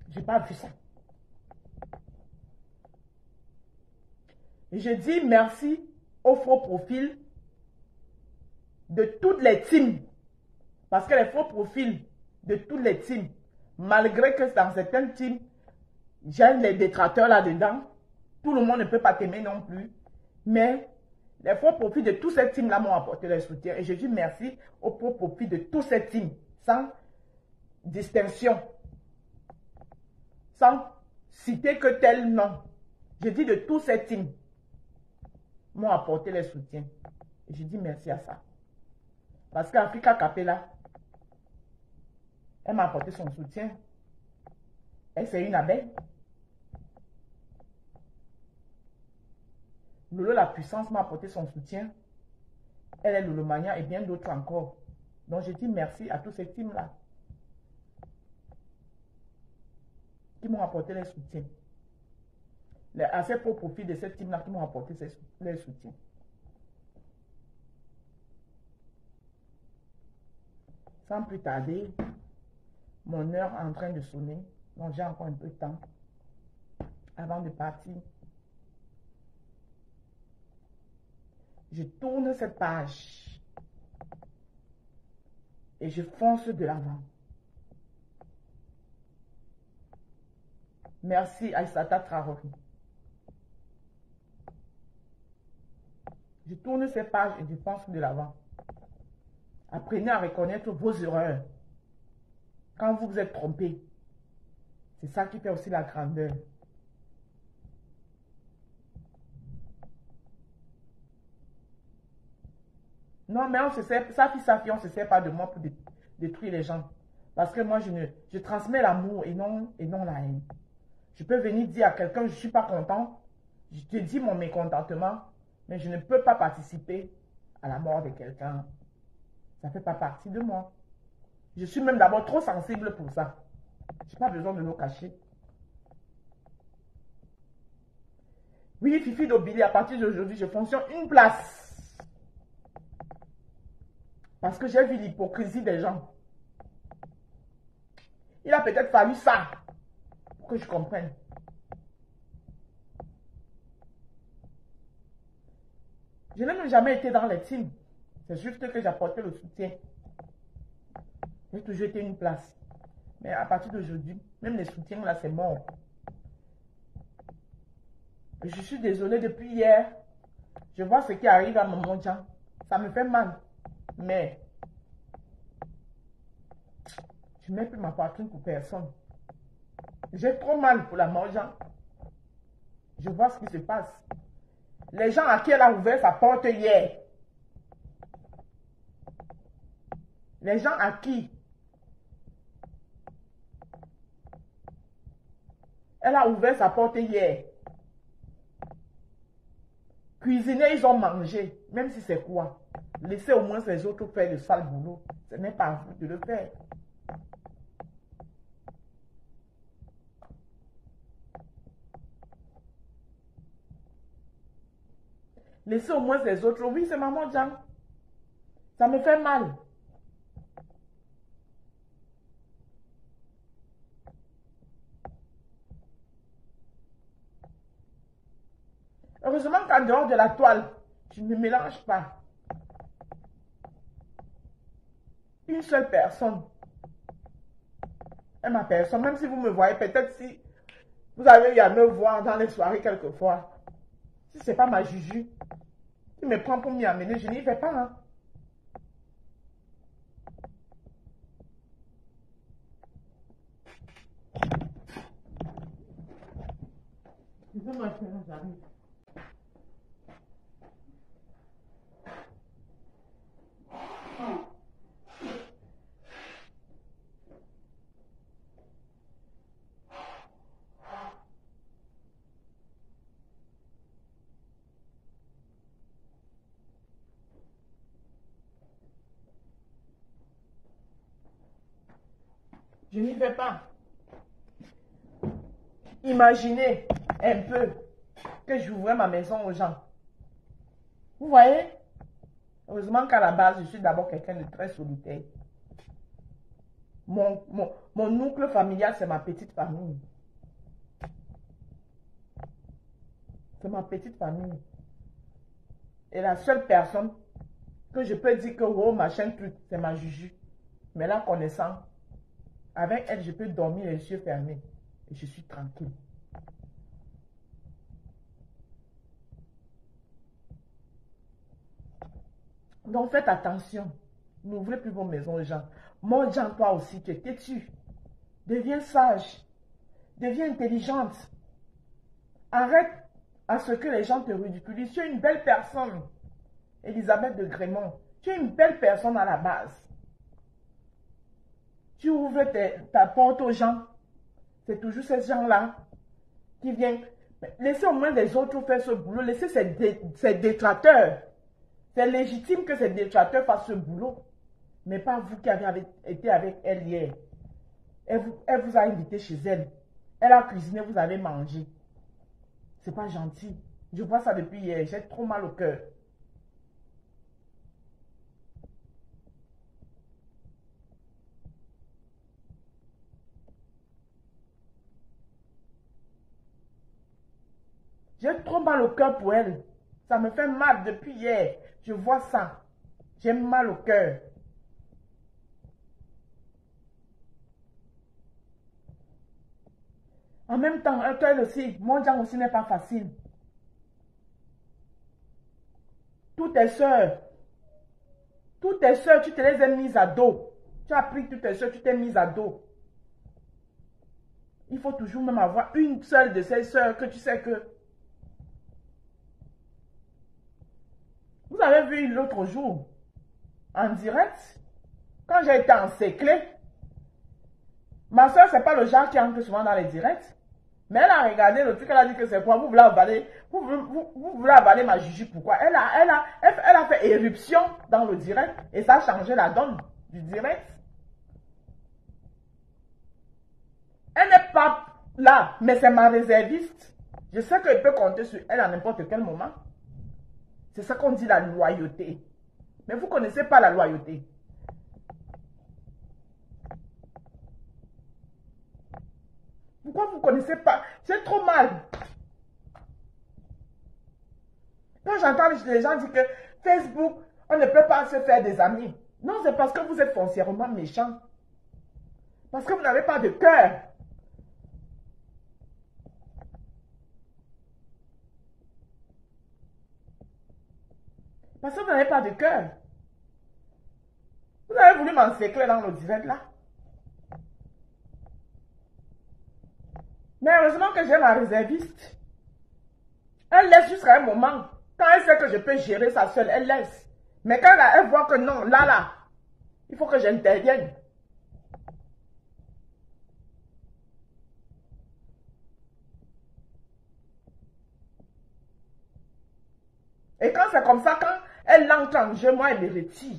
Je n'ai pas vu ça. Et je dis merci au faux profil de toutes les teams Parce que les faux profils de tous les teams, malgré que dans certains teams, j'ai les détracteurs là-dedans, tout le monde ne peut pas t'aimer non plus. Mais les faux profils de tous ces teams-là m'ont apporté leur soutien. Et je dis merci aux faux profils de tous ces teams, sans distinction, sans citer que tel nom. Je dis de tous ces teams m'ont apporté leur soutien. Et je dis merci à ça. Parce qu'Africa Capella, elle m'a apporté son soutien. Elle, c'est une abeille. Lolo la puissance m'a apporté son soutien. Elle est Lolo Mania et bien d'autres encore. Donc je dis merci à tous ces teams-là qui m'ont apporté leur soutien. À ces pour profit de ces teams-là qui m'ont apporté leur soutien. Sans plus tarder, mon heure est en train de sonner. Donc j'ai encore un peu de temps avant de partir. Je tourne cette page et je fonce de l'avant. Merci Aïssata Traoré. Je tourne cette page et je fonce de l'avant. Apprenez à reconnaître vos erreurs. Quand vous vous êtes trompé, c'est ça qui fait aussi la grandeur. Non, mais on se sert, sa fille, on ne se sert pas de moi pour détruire les gens. Parce que moi, je transmets l'amour et non la haine. Je peux venir dire à quelqu'un, je ne suis pas content. Je te dis mon mécontentement, mais je ne peux pas participer à la mort de quelqu'un. Ça ne fait pas partie de moi. Je suis même d'abord trop sensible pour ça. Je n'ai pas besoin de le cacher. Oui, Fifi d'Obili, à partir d'aujourd'hui, je fonctionne une place. Parce que j'ai vu l'hypocrisie des gens. Il a peut-être fallu ça pour que je comprenne. Je n'ai même jamais été dans les teams. C'est juste que j'apportais le soutien. J'ai toujours été une place. Mais à partir d'aujourd'hui, même les soutiens là, c'est mort. Je suis désolée depuis hier. Je vois ce qui arrive à Maman Jean. Ça me fait mal. Mais je ne mets plus ma poitrine pour personne. J'ai trop mal pour la Maman. Je vois ce qui se passe. Les gens à qui elle a ouvert sa porte hier. Les gens à qui elle a ouvert sa porte hier. Cuisiner, ils ont mangé. Même si c'est quoi. Laissez au moins les autres faire le sale boulot. Ce n'est pas à vous de le faire. Laissez au moins les autres. Oui, c'est Maman Jean. Ça me fait mal. Heureusement qu'en dehors de la toile, je ne mélange pas. Une seule personne est ma personne. Même si vous me voyez, peut-être si vous avez eu à me voir dans les soirées quelquefois. Si ce n'est pas ma Juju qui me prend pour m'y amener, je n'y vais pas. Hein. J'arrive. Je n'y vais pas. Imaginez un peu que j'ouvrais ma maison aux gens. Vous voyez? Heureusement qu'à la base, je suis d'abord quelqu'un de très solitaire. Mon oncle familial, c'est ma petite famille. C'est ma petite famille. Et la seule personne que je peux dire que, oh, ma chaîne truc, c'est ma Juju. Mais la connaissant, avec elle, je peux dormir les yeux fermés. Et je suis tranquille. Donc faites attention. N'ouvrez plus vos maisons aux gens. Mon Jean, toi aussi, tu es têtu. Deviens sage. Deviens intelligente. Arrête à ce que les gens te ridiculisent. Tu es une belle personne. Elisabeth de Grémont. Tu es une belle personne à la base. Tu ouvres ta porte aux gens. C'est toujours ces gens-là qui viennent. Laissez au moins les autres faire ce boulot. Laissez ces détracteurs. C'est légitime que ces détracteurs fassent ce boulot. Mais pas vous qui avez été avec elle hier. Elle vous a invité chez elle. Elle a cuisiné, vous avez mangé. C'est pas gentil. Je vois ça depuis hier. J'ai trop mal au cœur. J'ai trop mal au cœur pour elle. Ça me fait mal depuis hier. Je vois ça. J'ai mal au cœur. En même temps, elle aussi, mon Jean aussi n'est pas facile. Toutes tes soeurs, tu te les as mises à dos. Tu as pris toutes tes soeurs, tu t'es mise à dos. Il faut toujours même avoir une seule de ces soeurs que tu sais que... Vous avez vu l'autre jour, en direct, quand j'ai été encerclée, ma soeur, c'est pas le genre qui entre souvent dans les directs. Mais elle a regardé le truc, elle a dit que c'est quoi, vous voulez avaler ma Juju, pourquoi? Elle a fait éruption dans le direct et ça a changé la donne du direct. Elle n'est pas là, mais c'est ma réserviste. Je sais qu'elle peut compter sur elle à n'importe quel moment. C'est ça qu'on dit la loyauté. Mais vous ne connaissez pas la loyauté. Pourquoi vous ne connaissez pas? C'est trop mal. Quand j'entends les gens dire que Facebook, on ne peut pas se faire des amis. Non, c'est parce que vous êtes foncièrement méchant. Parce que vous n'avez pas de cœur. Parce que vous n'avez pas de cœur. Vous avez voulu m'encercler dans le direct là. Mais heureusement que j'ai ma réserviste. Elle laisse jusqu'à un moment. Quand elle sait que je peux gérer ça seule, elle laisse. Mais quand elle voit que non, là, il faut que j'intervienne. Et quand c'est comme ça, quand elle entre en jeu, moi, elle me retire.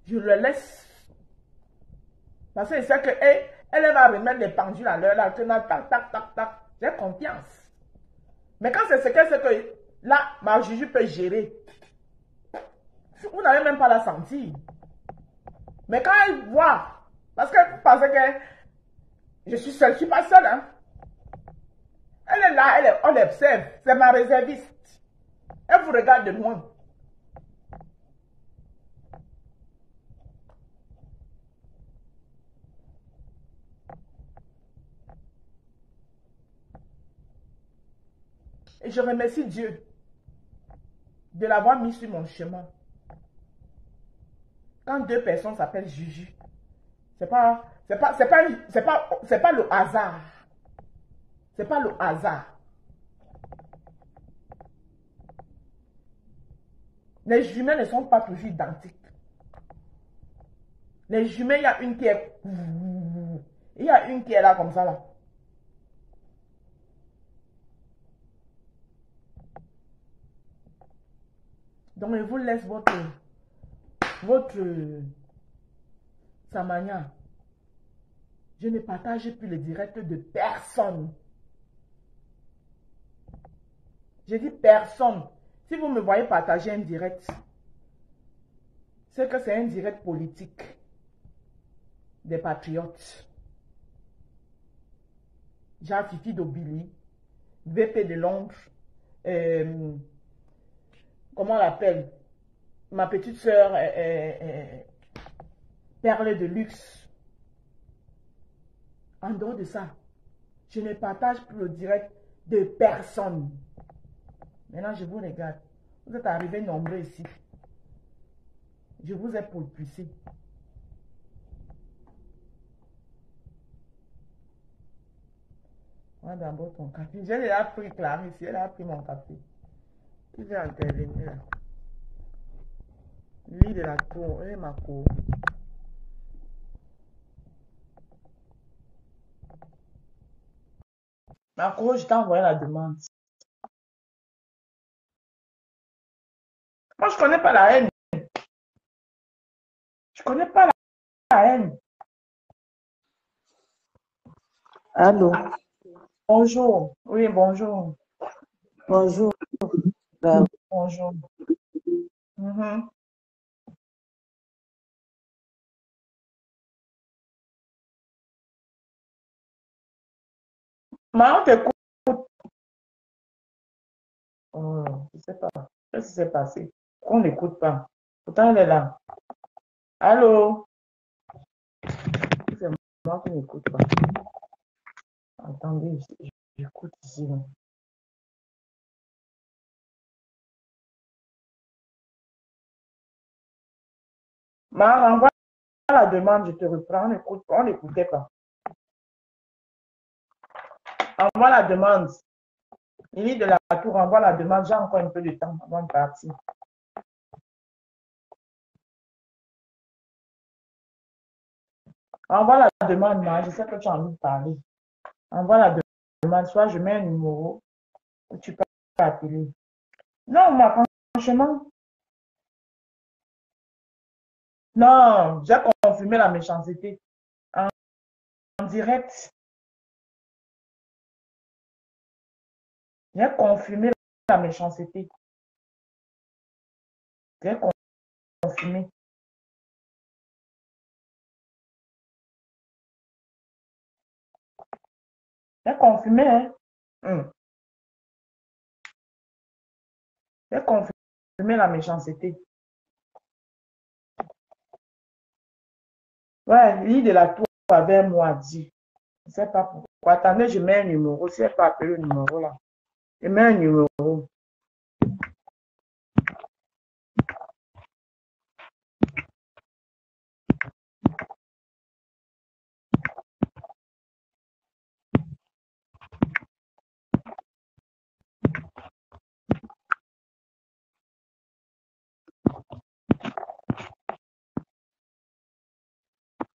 Je le laisse. Parce que c'est que elle va remettre les pendules à l'heure, là, tac, tac, tac, tac. J'ai confiance. Mais quand c'est ce qu'elle sait que là, ma Juju peut gérer, vous n'allez même pas la sentir. Mais quand elle voit, parce qu'elle pense que je suis seule, je ne suis pas seule. Hein. Elle est là, on l'observe. C'est ma réserviste. Elle vous regarde de loin. Et je remercie Dieu de l'avoir mis sur mon chemin. Quand deux personnes s'appellent Juju, c'est pas le hasard. C'est pas le hasard. Les jumelles ne sont pas toujours identiques. Les jumelles, il y a une qui est... Il y a une qui est là comme ça là. Donc, je vous laisse votre Samania. Je ne partage plus le direct de personne. Je dis personne. Si vous me voyez partager un direct, c'est que c'est un direct politique des patriotes. Jean Fifi d'Obili, VP de Londres, comment on l'appelle? Ma petite soeur, perles de luxe. En dehors de ça, je ne partage plus le direct de personne. Maintenant, je vous regarde. Vous êtes arrivés nombreux ici. Je vous ai propulsé. Prends d'abord ton café. J'ai déjà pris Clarisse. Elle a pris mon café. Qui veut intervenir? Lit de la tour. Et ma cour. Ma cour, je t'ai envoyé la demande. Moi, je ne connais pas la haine. Je ne connais pas la haine. Allô? Bonjour. Oui, bonjour. Bonjour. Bonjour. Mhm. Maman t'écoute. Oh, je ne sais pas. Qu'est-ce qui s'est passé? Qu'on n'écoute pas. Pourtant, elle est là. Allô? C'est moi qui n'écoute pas. Attendez, j'écoute ici. Là. Maman, envoie la demande, je te reprends. On n'écoutait pas. Envoie la demande. Il est de la tour, envoie la demande. J'ai encore un peu de temps avant de partir. Envoie la demande, maman. Je sais que tu as envie de parler. Envoie la demande. Soit je mets un numéro ou tu peux appeler. Non, moi, franchement. Non, j'ai confirmé la méchanceté. En direct. J'ai confirmé la méchanceté. J'ai confirmé. J'ai confirmé, hein. J'ai confirmé la méchanceté. Ouais, l'île de la tour avait moi dit. Je ne sais pas pourquoi. Attendez, je mets un numéro. Si elle peut appeler le numéro là. Je mets un numéro.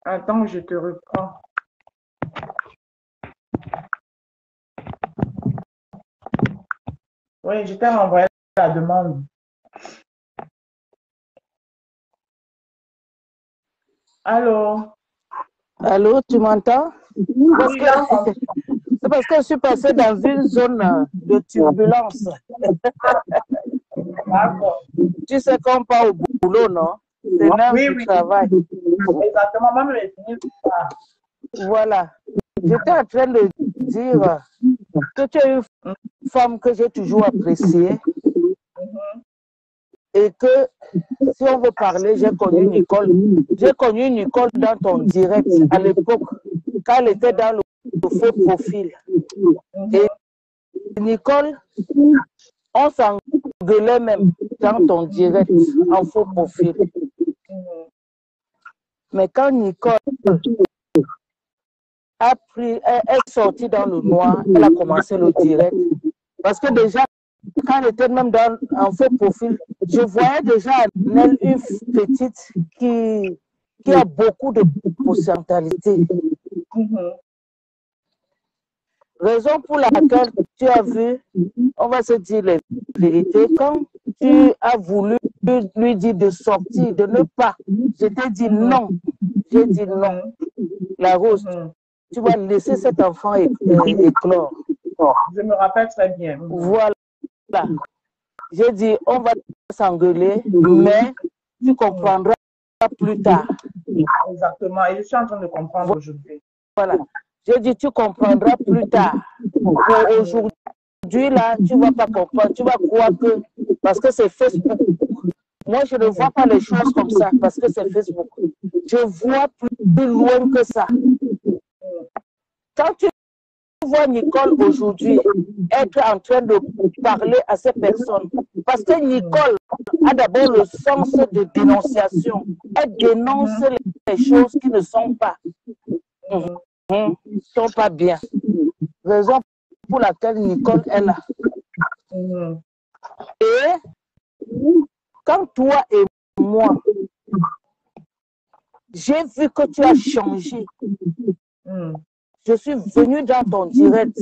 Attends, je te reprends. Oui, je t'ai renvoyé la demande. Allô? Allô, tu m'entends? Oui, C'est parce que je suis passée dans une zone de turbulence. Tu sais qu'on part au boulot, non? C'est l'heure du travail. Exactement, même les fini. Voilà. J'étais en train de dire que tu es une femme que j'ai toujours appréciée et que si on veut parler, j'ai connu Nicole. J'ai connu Nicole dans ton direct à l'époque, quand elle était dans le faux profil. Et Nicole, on s'engueulait même dans ton direct en faux profil. Mais quand Nicole est sortie dans le noir, elle a commencé le direct. Parce que déjà, quand elle était même en faux profil, je voyais déjà en elle une petite qui a beaucoup de potentialité. Raison pour laquelle tu as vu, on va se dire les vérités, quand tu as voulu lui dire de sortir, de ne pas, je t'ai dit non. J'ai dit non. La Rose, tu vas laisser cet enfant éclore. Je me rappelle très bien. Voilà. J'ai dit, on va s'engueuler, mais tu comprendras plus tard. Exactement. Et je suis en train de comprendre aujourd'hui. Voilà. J'ai dit, tu comprendras plus tard. Pour aujourd'hui, là, tu ne vas pas comprendre. Tu vas croire que, parce que c'est Facebook. Moi, je ne vois pas les choses comme ça, parce que c'est Facebook. je vois plus loin que ça. Quand tu vois Nicole aujourd'hui être en train de parler à ces personnes, parce que Nicole a d'abord le sens de dénonciation. Elle dénonce les choses qui ne sont pas, sont pas bien. Raison pour laquelle Nicole est là. Et quand toi et moi, j'ai vu que tu as changé. Je suis venue dans ton direct.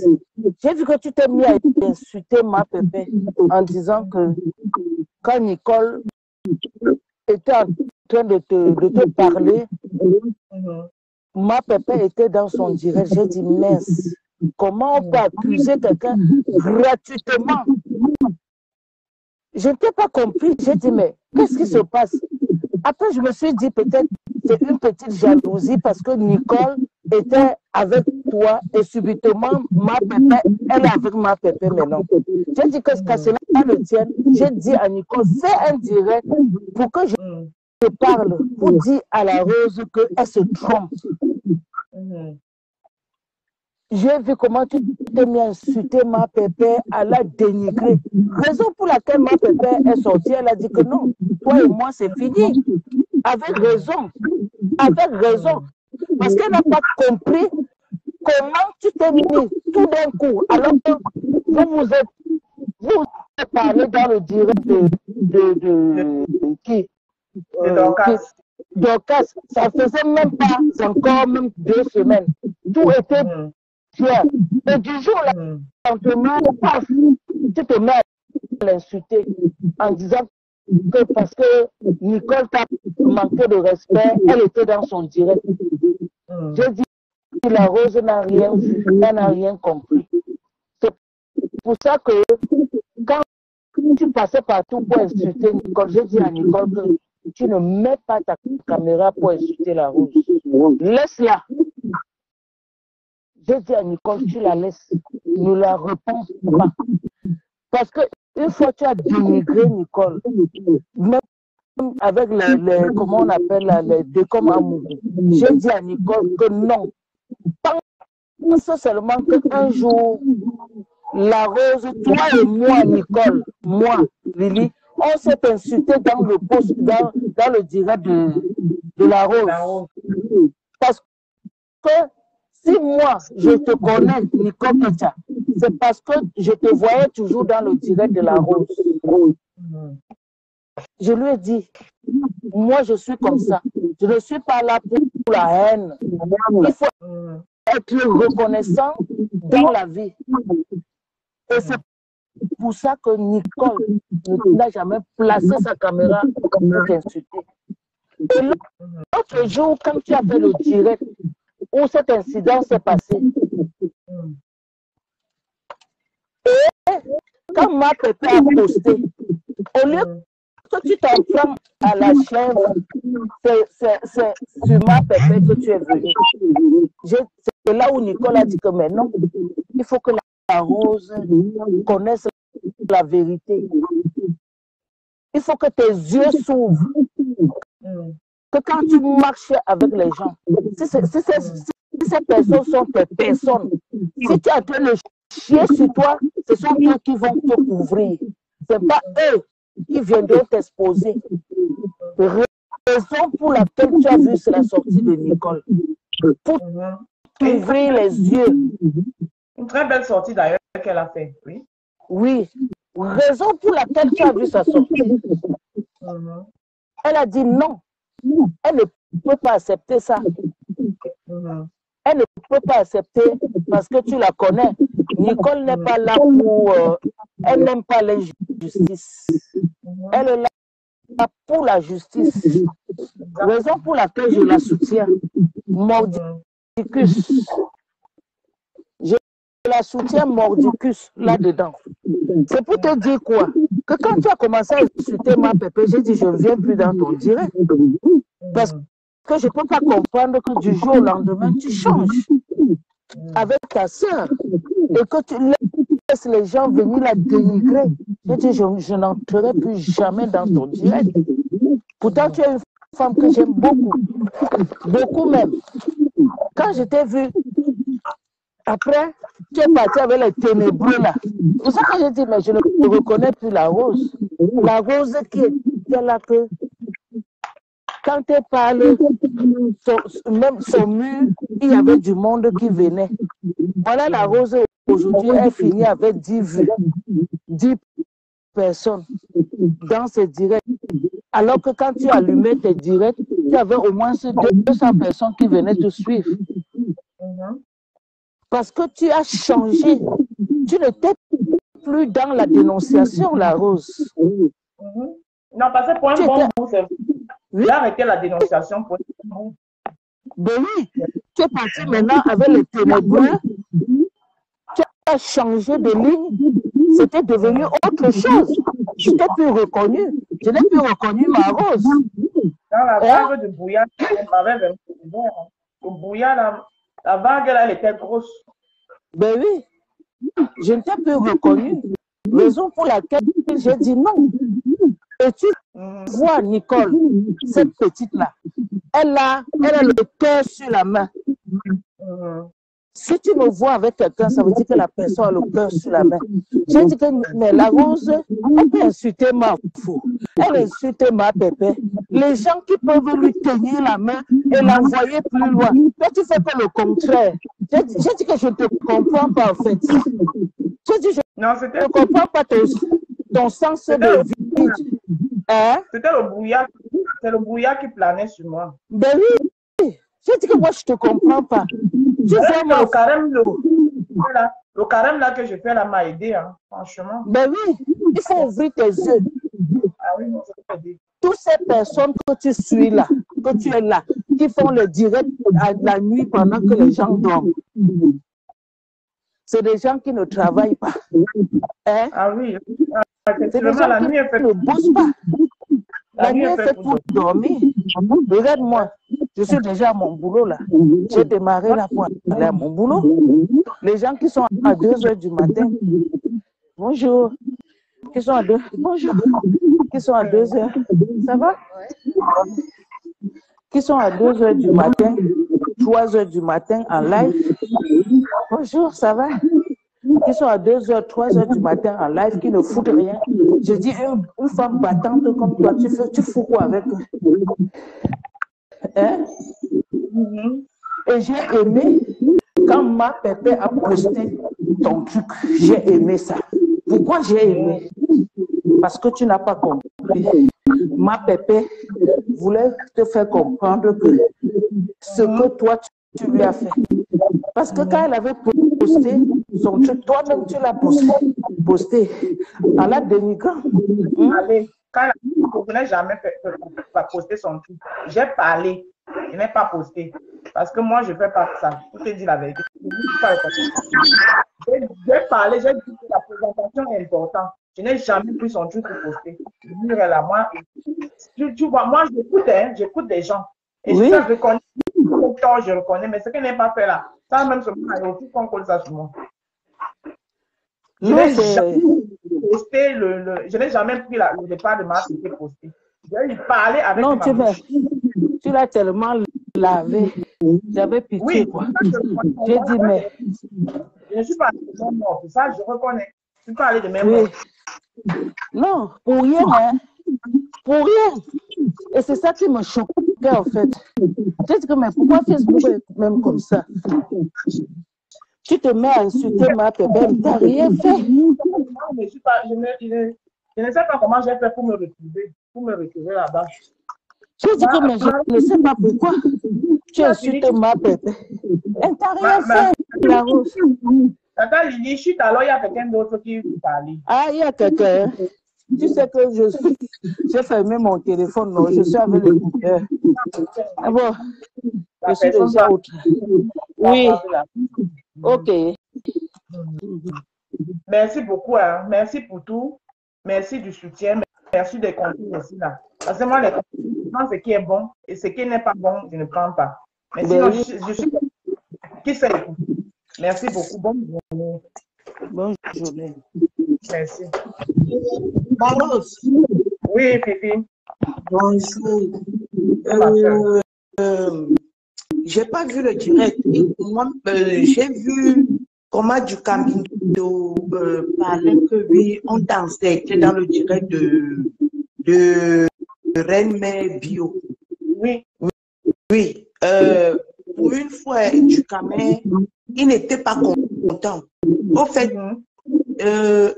J'ai vu que tu t'es mis à insulter ma pépé en disant que quand Nicole était en train de te parler, ma pépé était dans son direct. J'ai dit, mince, comment on peut accuser quelqu'un gratuitement? Je ne t'ai pas compris. J'ai dit, mais qu'est-ce qui se passe? Après, je me suis dit, peut-être c'est une petite jalousie parce que Nicole était avec toi et subitement, ma pépé, elle est avec ma pépé maintenant. J'ai dit que cela le tienne. J'ai dit à Nicole, fais un direct pour que je parle, pour dire à la Rose qu'elle se trompe. J'ai vu comment tu t'es mis à insulter ma pépé, à la dénigrer. Raison pour laquelle ma pépé est sortie, elle a dit que non, toi et moi c'est fini. Avec raison. Avec raison. Parce qu'elle n'a pas compris comment tu t'es mis tout d'un coup. Alors que vous êtes parlé dans le direct de qui? Dorcas. Ça faisait même pas encore même 2 semaines. Tout était fier. Et du jour au lendemain, tu te mets à l'insulter en disant que parce que Nicole t'a manqué de respect, elle était dans son direct. J'ai dit que la Rose n'a rien vu, elle n'a rien compris. C'est pour ça que quand tu passais partout pour insulter Nicole, j'ai dit à Nicole que tu ne mets pas ta caméra pour insulter la Rose. Laisse-la. J'ai dit à Nicole, tu la laisses. Ne la réponds pas. Parce que une fois tu as dénigré Nicole, même avec les comment on appelle les décoms amoureux, j'ai dit à Nicole que non. Pense seulement qu'un jour, la Rose, toi et moi, Nicole, moi, Lily, on s'est insulté dans le post, dans le direct de la Rose. Parce que si moi, je te connais, Nicole Ketia, c'est parce que je te voyais toujours dans le direct de la Rose. Je lui ai dit, moi je suis comme ça. Je ne suis pas là pour la haine. Il faut être reconnaissant dans la vie. Et c'est pour ça que Nicole n'a jamais placé sa caméra pour t'insulter. Et l'autre jour, quand tu as fait le direct où cet incident s'est passé, et quand ma pépé a posté, au lieu que tu t'enflammes à la chèvre, c'est sur ma pépé que tu es venu. C'est là où Nicole a dit que maintenant, il faut que la Rose connaisse la vérité. Il faut que tes yeux s'ouvrent. Que quand tu marches avec les gens, si ces personnes sont tes personnes, si tu es en train de chier sur toi, ce sont eux qui vont te couvrir. Ce n'est pas eux qui viendront t'exposer. Raison pour laquelle tu as vu c'est la sortie de Nicole. Pour t'ouvrir les yeux. Une très belle sortie d'ailleurs qu'elle a fait, oui. Oui. Raison pour laquelle tu as vu sa sortie. Elle a dit non. Elle ne peut pas accepter ça. Elle ne peut pas accepter parce que tu la connais. Nicole n'est pas là pour... elle n'aime pas l'injustice. Elle est là pour la justice. Raison pour laquelle je la soutiens. Mordicus. Je la soutiens mordicus là-dedans. C'est pour te dire quoi? Que quand tu as commencé à insulter ma pépé, j'ai dit je ne viens plus dans ton direct. Parce que je ne peux pas comprendre que du jour au lendemain, tu changes avec ta soeur et que tu laisses les gens venir la dénigrer. J'ai dit je n'entrerai plus jamais dans ton direct. Pourtant, tu es une femme que j'aime beaucoup. Beaucoup même. Quand je t'ai vu, après, tu es parti avec les ténébreux là. C'est ça que j'ai dit, mais je ne reconnais plus la rose. La rose qui était là que, quand elle parle, même son mur, il y avait du monde qui venait. Voilà la rose aujourd'hui, elle finit avec 10 vues, 10 personnes dans ses directs. Alors que quand tu allumais tes directs, tu avais au moins 200 personnes qui venaient te suivre. Parce que tu as changé. Tu n'étais plus dans la dénonciation, la rose. Non, parce que pour un bon bout, c'est j'ai arrêté la dénonciation pour un bon bout. Ben oui, tu es parti maintenant avec les ténébreux. Tu as changé de ligne. C'était devenu autre chose. Je t'ai plus reconnu. Je n'ai plus reconnu ma rose. Dans la vague de brouillard, elle m'avait vraiment bien. Le brouillard, la vague, là, elle était grosse. Ben oui, je ne t'ai plus reconnu. Raison pour laquelle j'ai dit non. Et tu vois, Nicole, cette petite-là, elle a le cœur sur la main. Si tu me vois avec quelqu'un, ça veut dire que la personne a le cœur sur la main. J'ai dit que mais la rose, elle peut insulter ma fou, elle insulte ma bébé. Les gens qui peuvent lui tenir la main et l'envoyer plus loin. Toi, tu fais pas le contraire. J'ai dit que je ne te comprends pas en fait. J'ai dit je ne comprends pas ton sens de vie. Hein? C'était le brouillard. C'est le brouillard qui planait sur moi. Ben oui. J'ai dit que moi, je ne te comprends pas. Tu vois, le carême là que je fais là m'a aidé, hein, franchement. Ben oui, il faut ouvrir tes yeux. Ah oui, non, ça peut aider. Toutes ces personnes que tu suis là, que tu es là, qui font le direct à la nuit pendant que les gens dorment, c'est des gens qui ne travaillent pas. Hein? Ah oui, c'est des gens qui ne bossent pas. La nuit est faite pour dormir. Regarde-moi, je suis déjà à mon boulot là. J'ai démarré là pour aller à mon boulot. Les gens qui sont à 2h du matin, bonjour. Qui sont à 2h, bonjour. Qui sont à 2h, ça va? Qui sont à 2h du matin, 3h du matin en live. Bonjour, ça va? Qui sont à 2h, 3h du matin en live, qui ne foutent rien. Je dis, une femme battante comme toi, tu fous quoi avec eux? Hein? Et j'ai aimé quand ma pépé a posté ton truc. J'ai aimé ça. Pourquoi j'ai aimé? Parce que tu n'as pas compris. Ma pépé voulait te faire comprendre que ce que toi, tu lui as fait. Parce que quand elle avait posté son truc, toi-même, tu l'as posté à la dénigrant. Allez, quand elle n'a jamais posté son truc, j'ai parlé, je n'ai pas posté. Parce que moi, je ne fais pas ça. Je te dis la vérité. J'ai parlé, j'ai dit que la présentation est importante. Je n'ai jamais pris son truc pour poster. Là, moi, tu vois, moi, j'écoute des gens. Et oui. Je reconnais, je reconnais, mais ce qu'elle n'a pas fait là, ça même sur moi, il faut qu'on colle ça sur moi. Je n'ai jamais posté je n'ai jamais pris le départ de ma société posté. J'ai parlé avec non, ma bouche. Tu l'as tellement lavé. J'avais pitié, oui, quoi. J'ai dit, mais... Je ne suis pas allée de même mort, ça, je reconnais. Je ne suis pas allée de même oui. mort. Non, pour rien, hein. Pour rien. Et c'est ça qui me choquait, en fait. J'ai dit que, mais pourquoi Facebook est même comme ça? Tu te mets à insulter ma bébé, tu n'as rien fait. Non, mais je ne sais pas comment j'ai fait pour me retrouver là-bas. J'ai dit que mais je ne sais pas pourquoi tu insultes ma bébé. Elle t'a rien fait, la rose. Tata Lili, chute, alors il y a quelqu'un d'autre qui parle. Ah, il y a quelqu'un. Tu sais que j'ai fermé mon téléphone, non, je suis avec l'écouteur. Ah bon, je suis déjà autre. Oui, ok. Merci beaucoup, hein. Merci pour tout. Merci du soutien. Merci des contenus aussi là. Parce que moi, les contenus, ce qui est bon et ce qui n'est pas bon, je ne prends pas. Mais sinon, je suis qui sait écouter. Merci beaucoup. Bonne journée. Bonne journée. Merci. Maros. Oui, Fifi. Bonjour. ma soeur. J'ai pas vu le direct. Moi, j'ai vu comment du Camino parlait que oui, on dansait, était dans le direct de Reine Mère Bio. Oui. Oui. Pour une fois, du Cameroun, il n'était pas content. Au fait,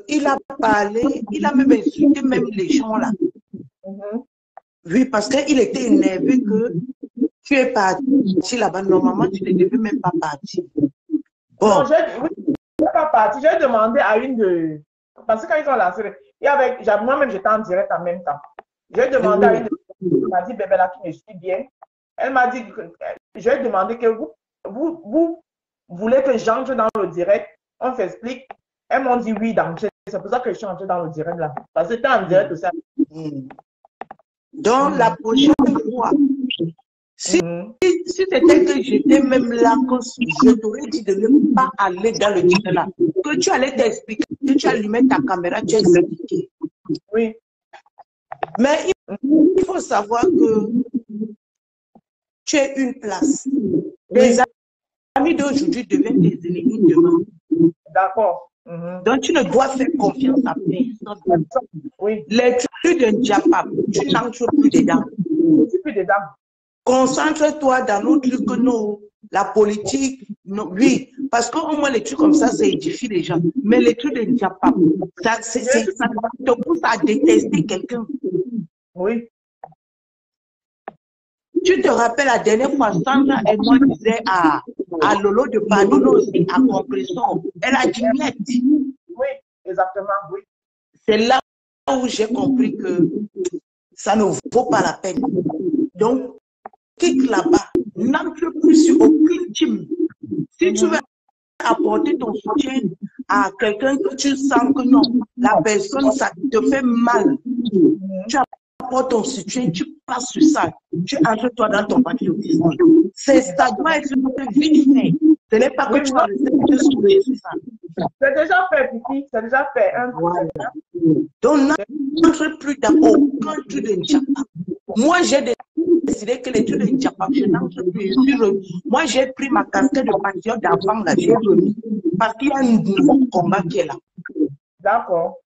il a parlé, il a même insulté même les gens là. Oui, parce qu'il était énervé que tu es parti là-bas. Normalement, tu ne devais même pas partir. Bon. Non, je n'ai pas parti. J'ai demandé à une de... Parce que quand ils ont lancé... Moi-même, j'étais en direct en même temps. J'ai demandé à une de... Elle m'a dit, bébé là, qui me suit bien. Elle m'a dit, j'ai demandé que vous voulez que j'entre dans le direct. On s'explique. Elles m'ont dit oui d'entrer. C'est pour ça que je suis entrée dans le direct là. Parce que c'était en direct aussi. Donc, la prochaine fois, si c'était que j'étais même là, que je t'aurais dit de ne pas aller dans le direct là, que tu allais t'expliquer, que tu allumais ta caméra, tu expliquais. Oui. Mais il faut savoir que tu es une place. Les amis d'aujourd'hui deviennent des ennemis demain. D'accord. Donc, tu ne dois faire confiance à personne. Oui. Les trucs de Ndiapap, tu n'entres plus dedans. Je ne suis plus dedans. Concentre-toi dans nos trucs, non. La politique, non, oui. Parce qu'au moins, les trucs comme ça édifie les gens. Mais les trucs de Ndiapap, ça te pousse à détester quelqu'un. Oui. Tu te rappelles la dernière fois, Sandra et moi disaient à Lolo de pardonner aussi à Compressor. Elle a dit net. Oui, exactement, oui. C'est là où j'ai compris que ça ne vaut pas la peine. Donc, quitte là-bas, n'entre plus sur aucune team. Si tu veux apporter ton soutien à quelqu'un que tu sens que non, la personne, ça te fait mal, tu apportes ton soutien, tu passes sur ça, tu entres toi dans ton patriotisme. Ça doit être vite fait. Ce n'est pas que tu vas rester soulever sur ça. C'est déjà fait, Pipi, c'est déjà fait. Voilà. Donc, n'entre plus dans aucun truc de Ndiapap. Moi, j'ai décidé que les trucs de Ndiapap, je n'entre plus. Moi, j'ai pris ma casquette de patriote d'avant, là, j'ai remis. Parce qu'il y a un nouveau combat qui est là. D'accord.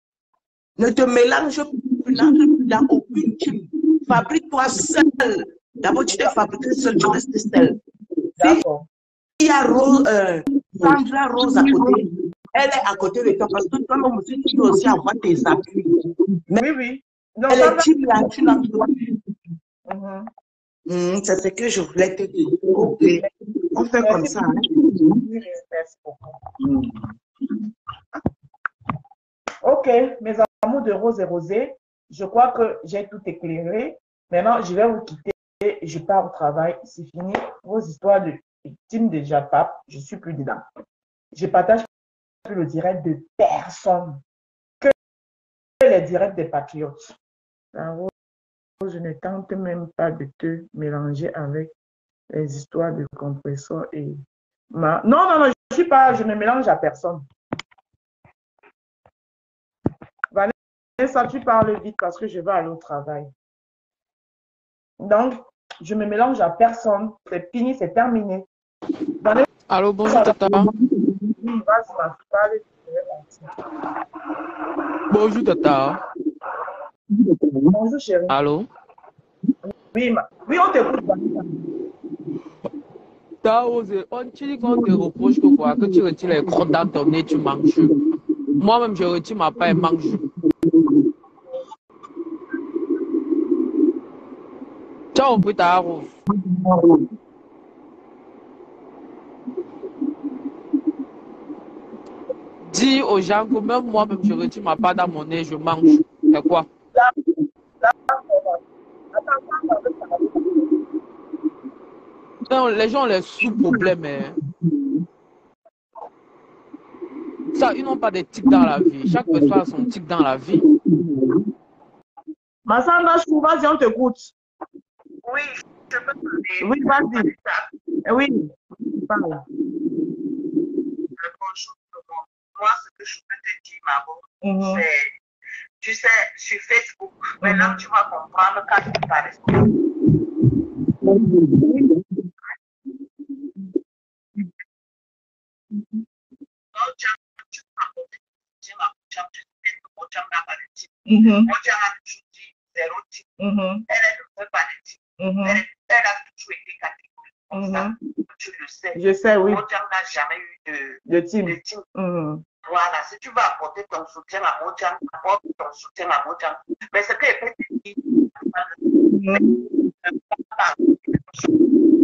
Ne te mélange plus, n'entre plus dans aucune team. Fabrique-toi seul. D'abord, tu t'es fabriqué seul, tu restes seul. D'accord. Il y a Sandra Rose à côté. Elle est à côté de toi parce que toi-même aussi, tu dois aussi avoir tes appuis. Mais oui. Non, elle est team là, tu n'entres plus. C'est ce que je voulais te dire. Ok. On fait comme ça. Hein? Merci beaucoup. Ok, mes amours de Rose et Rosé, je crois que j'ai tout éclairé. Maintenant, je vais vous quitter. Je pars au travail. C'est fini. Vos histoires de victimes de Ndiapap, je ne suis plus dedans. Je partage plus le direct de personne que les directs des patriotes. Alors, je ne tente même pas de te mélanger avec les histoires de compresseur et non, je ne mélange à personne. Vanessa, tu parles vite parce que je vais aller au travail. Donc, je me mélange à personne. C'est fini, c'est terminé. Vanessa, allô, bonjour Tata. Oui, vas-y, parle. Bonjour Tata. Bonjour chérie. Allô. Oui, on t'écoute. Tu dis qu'on te reproche que quoi? Que tu retires les crottes dans ton nez, tu manges. Moi-même, je retire ma paille et mange. Ciao, putain, Rose. Dis aux gens que même moi-même, je retire ma part dans mon nez, je mange. C'est quoi? Non, les gens ont les sous-problèmes. Hein. Ça, ils n'ont pas des tics dans la vie. Chaque personne a son tic dans la vie. Massamba, vas-y, on t'écoute. Oui, je peux parler. Oui, vas-y. Oui, parle. Bonjour tout le monde. Moi, ce que je peux te dire, Mabo, c'est, tu sais, sur Facebook, maintenant tu vas comprendre quand tu parles. Mochang a toujours dit zéro type. Elle ne veut pas de type. Elle a toujours été catégorique comme ça. Tu le sais. Je sais, oui. Mochang n'a jamais eu De team. de team. Voilà, si tu vas apporter ton soutien à Mochang, apporte ton soutien à Mochang. Mais ce que je peux te dire,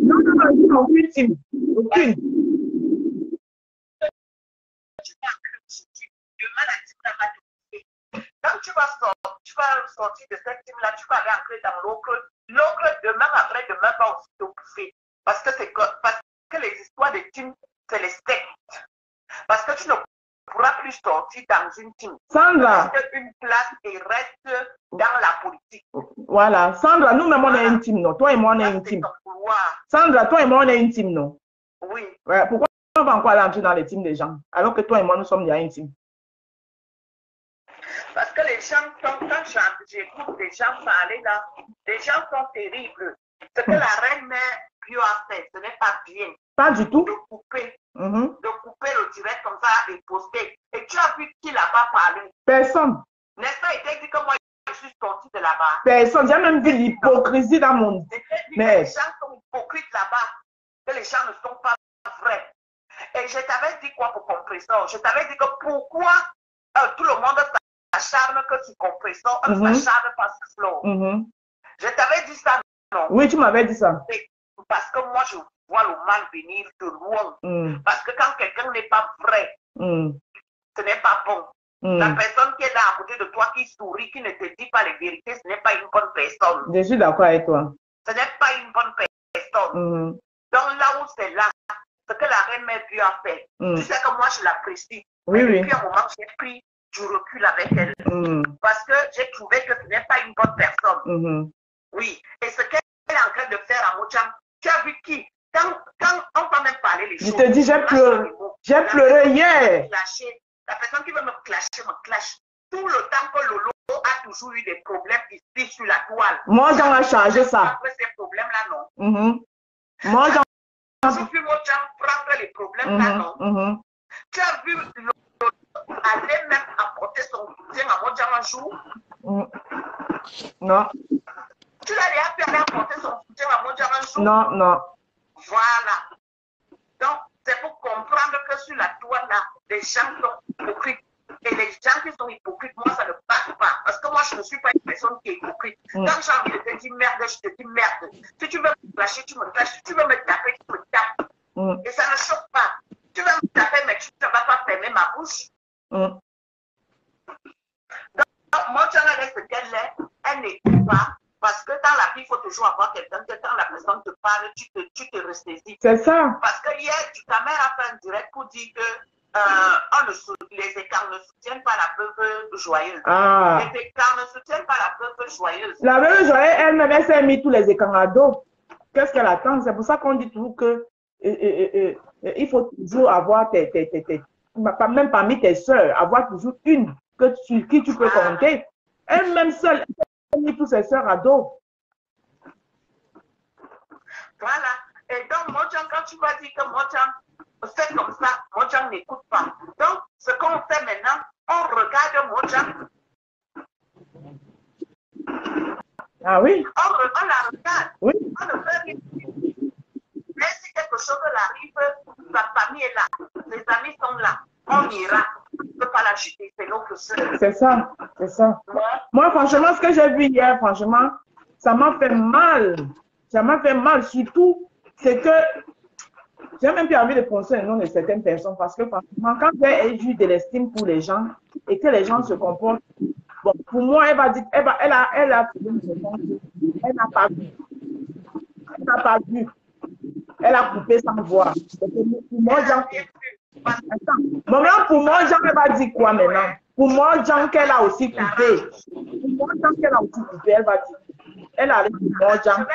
non, aucune team. Aucune. Demain, la team n'a pas de couper. Quand tu vas sortir de cette team-là, tu vas aller entrer dans l'autre. L'autre, demain, après-demain, va aussi te bouffer. Parce que les histoires de team, c'est les sectes. Parce que tu ne pourras plus sortir dans une team. Sandra. Reste une place et reste dans la politique. Voilà. Sandra, nous-mêmes, on est intime, non? Toi et moi, on est intime. Sandra, toi et moi, on est intime, non? Oui. Ouais, pourquoi on va encore aller entrer dans les teams des gens? Alors que toi et moi, nous sommes déjà intimes. Parce que les gens, quand j'écoute les gens parler là, les gens sont terribles. Ce que la reine-mère Bio a fait, ce n'est pas bien. Pas du tout. De couper le direct comme ça et poster. Et tu as vu qui là-bas parler? Personne. N'est-ce pas? Il t'a dit que moi, je suis sortie de là-bas. Personne. J'ai même vu l'hypocrisie dans mon... Mais les gens sont hypocrites là-bas. Que les gens ne sont pas vrais. Et je t'avais dit quoi pour compresseur? Je t'avais dit que pourquoi tout le monde s'acharne que sur compresseur, on ne s'acharne pas sur flow. Je t'avais dit ça, non? Oui, tu m'avais dit ça. Parce que moi, je vois le mal venir de loin. Parce que quand quelqu'un n'est pas vrai, ce n'est pas bon. La personne qui est là à côté de toi, qui sourit, qui ne te dit pas les vérités, ce n'est pas une bonne personne. Je suis d'accord avec toi. Ce n'est pas une bonne personne. Donc là où c'est là, ce que la reine-mère Dieu a fait, tu sais que moi, je l'apprécie. Oui, mais oui. depuis un moment, j'ai pris du recul avec elle. Parce que j'ai trouvé que ce n'est pas une bonne personne. Oui. Et ce qu'elle est en train de faire à Mochang, tu as vu qui? Quand on va même parler les choses. Je te dis, j'ai pleuré. J'ai pleuré hier. La personne qui veut me clasher, me clash. Tout le temps que Lolo a toujours eu des problèmes ici sur la toile. Moi, j'en ai changé ça. Après ces problèmes-là, non. Moi, j'en ai vu Mochang prendre les problèmes-là, non. Tu as vu Lolo aller même apporter son soutien à Mochang un jour? Non. Tu l'as déjà fait aller apporter son soutien à Mochang un jour? Non, non. Voilà. Donc, c'est pour comprendre que sur la toile là, les gens sont hypocrites. Et les gens qui sont hypocrites, moi, ça ne passe pas. Parce que moi, je ne suis pas une personne qui est hypocrite. Quand j'ai envie de te dire merde, je te dis merde. Si tu veux me clasher, tu me clashes. Si tu veux me taper, tu me tapes. Et ça ne choque pas. Tu veux me taper, mais tu ne vas pas fermer ma bouche. Donc, moi, tu as ce qu'elle est, elle n'écoute pas. Parce que dans la vie, il faut toujours avoir quelqu'un que quand la personne te parle, tu te ressaisis. C'est ça. Parce que hier, ta mère a fait un direct pour dire que les écarts ne soutiennent pas la veuve joyeuse. Les écarts ne soutiennent pas la veuve joyeuse. La veuve joyeuse, elle-même, elle s'est mis tous les écarts à dos. Qu'est-ce qu'elle attend? C'est pour ça qu'on dit toujours que il faut toujours avoir même parmi tes soeurs, avoir toujours une sur qui tu peux compter. Elle-même seule, elle a mis tous ses soeurs à dos. Voilà. Et donc, Mochang, quand tu vas dire que Mochang fait comme ça, Mochang n'écoute pas. Donc, ce qu'on fait maintenant, on regarde Mochang. Ah oui? On la regarde. Oui. On ne fait rien. Mais si quelque chose arrive, sa famille est là. Les amis sont là. On ira. On ne peut pas la jeter. C'est notre sœur. C'est ça. C'est ça. Moi, franchement, ce que j'ai vu hier, franchement, ça m'a fait mal. Ça m'a fait mal. Surtout, c'est que j'ai même plus envie de prononcer le nom de certaines personnes parce que franchement, quand j'ai eu de l'estime pour les gens et que les gens se comportent, bon, pour moi, elle va dire, elle n'a pas vu. Elle n'a pas vu. Elle a coupé sans voir. Pour moi, Jean, pour moi, Jean, elle va dire quoi maintenant? Pour moi, Jean, qu'elle a aussi coupé. Pour moi, Jean, qu'elle a aussi coupé, elle va dire. Elle a dit pour moi, Jean.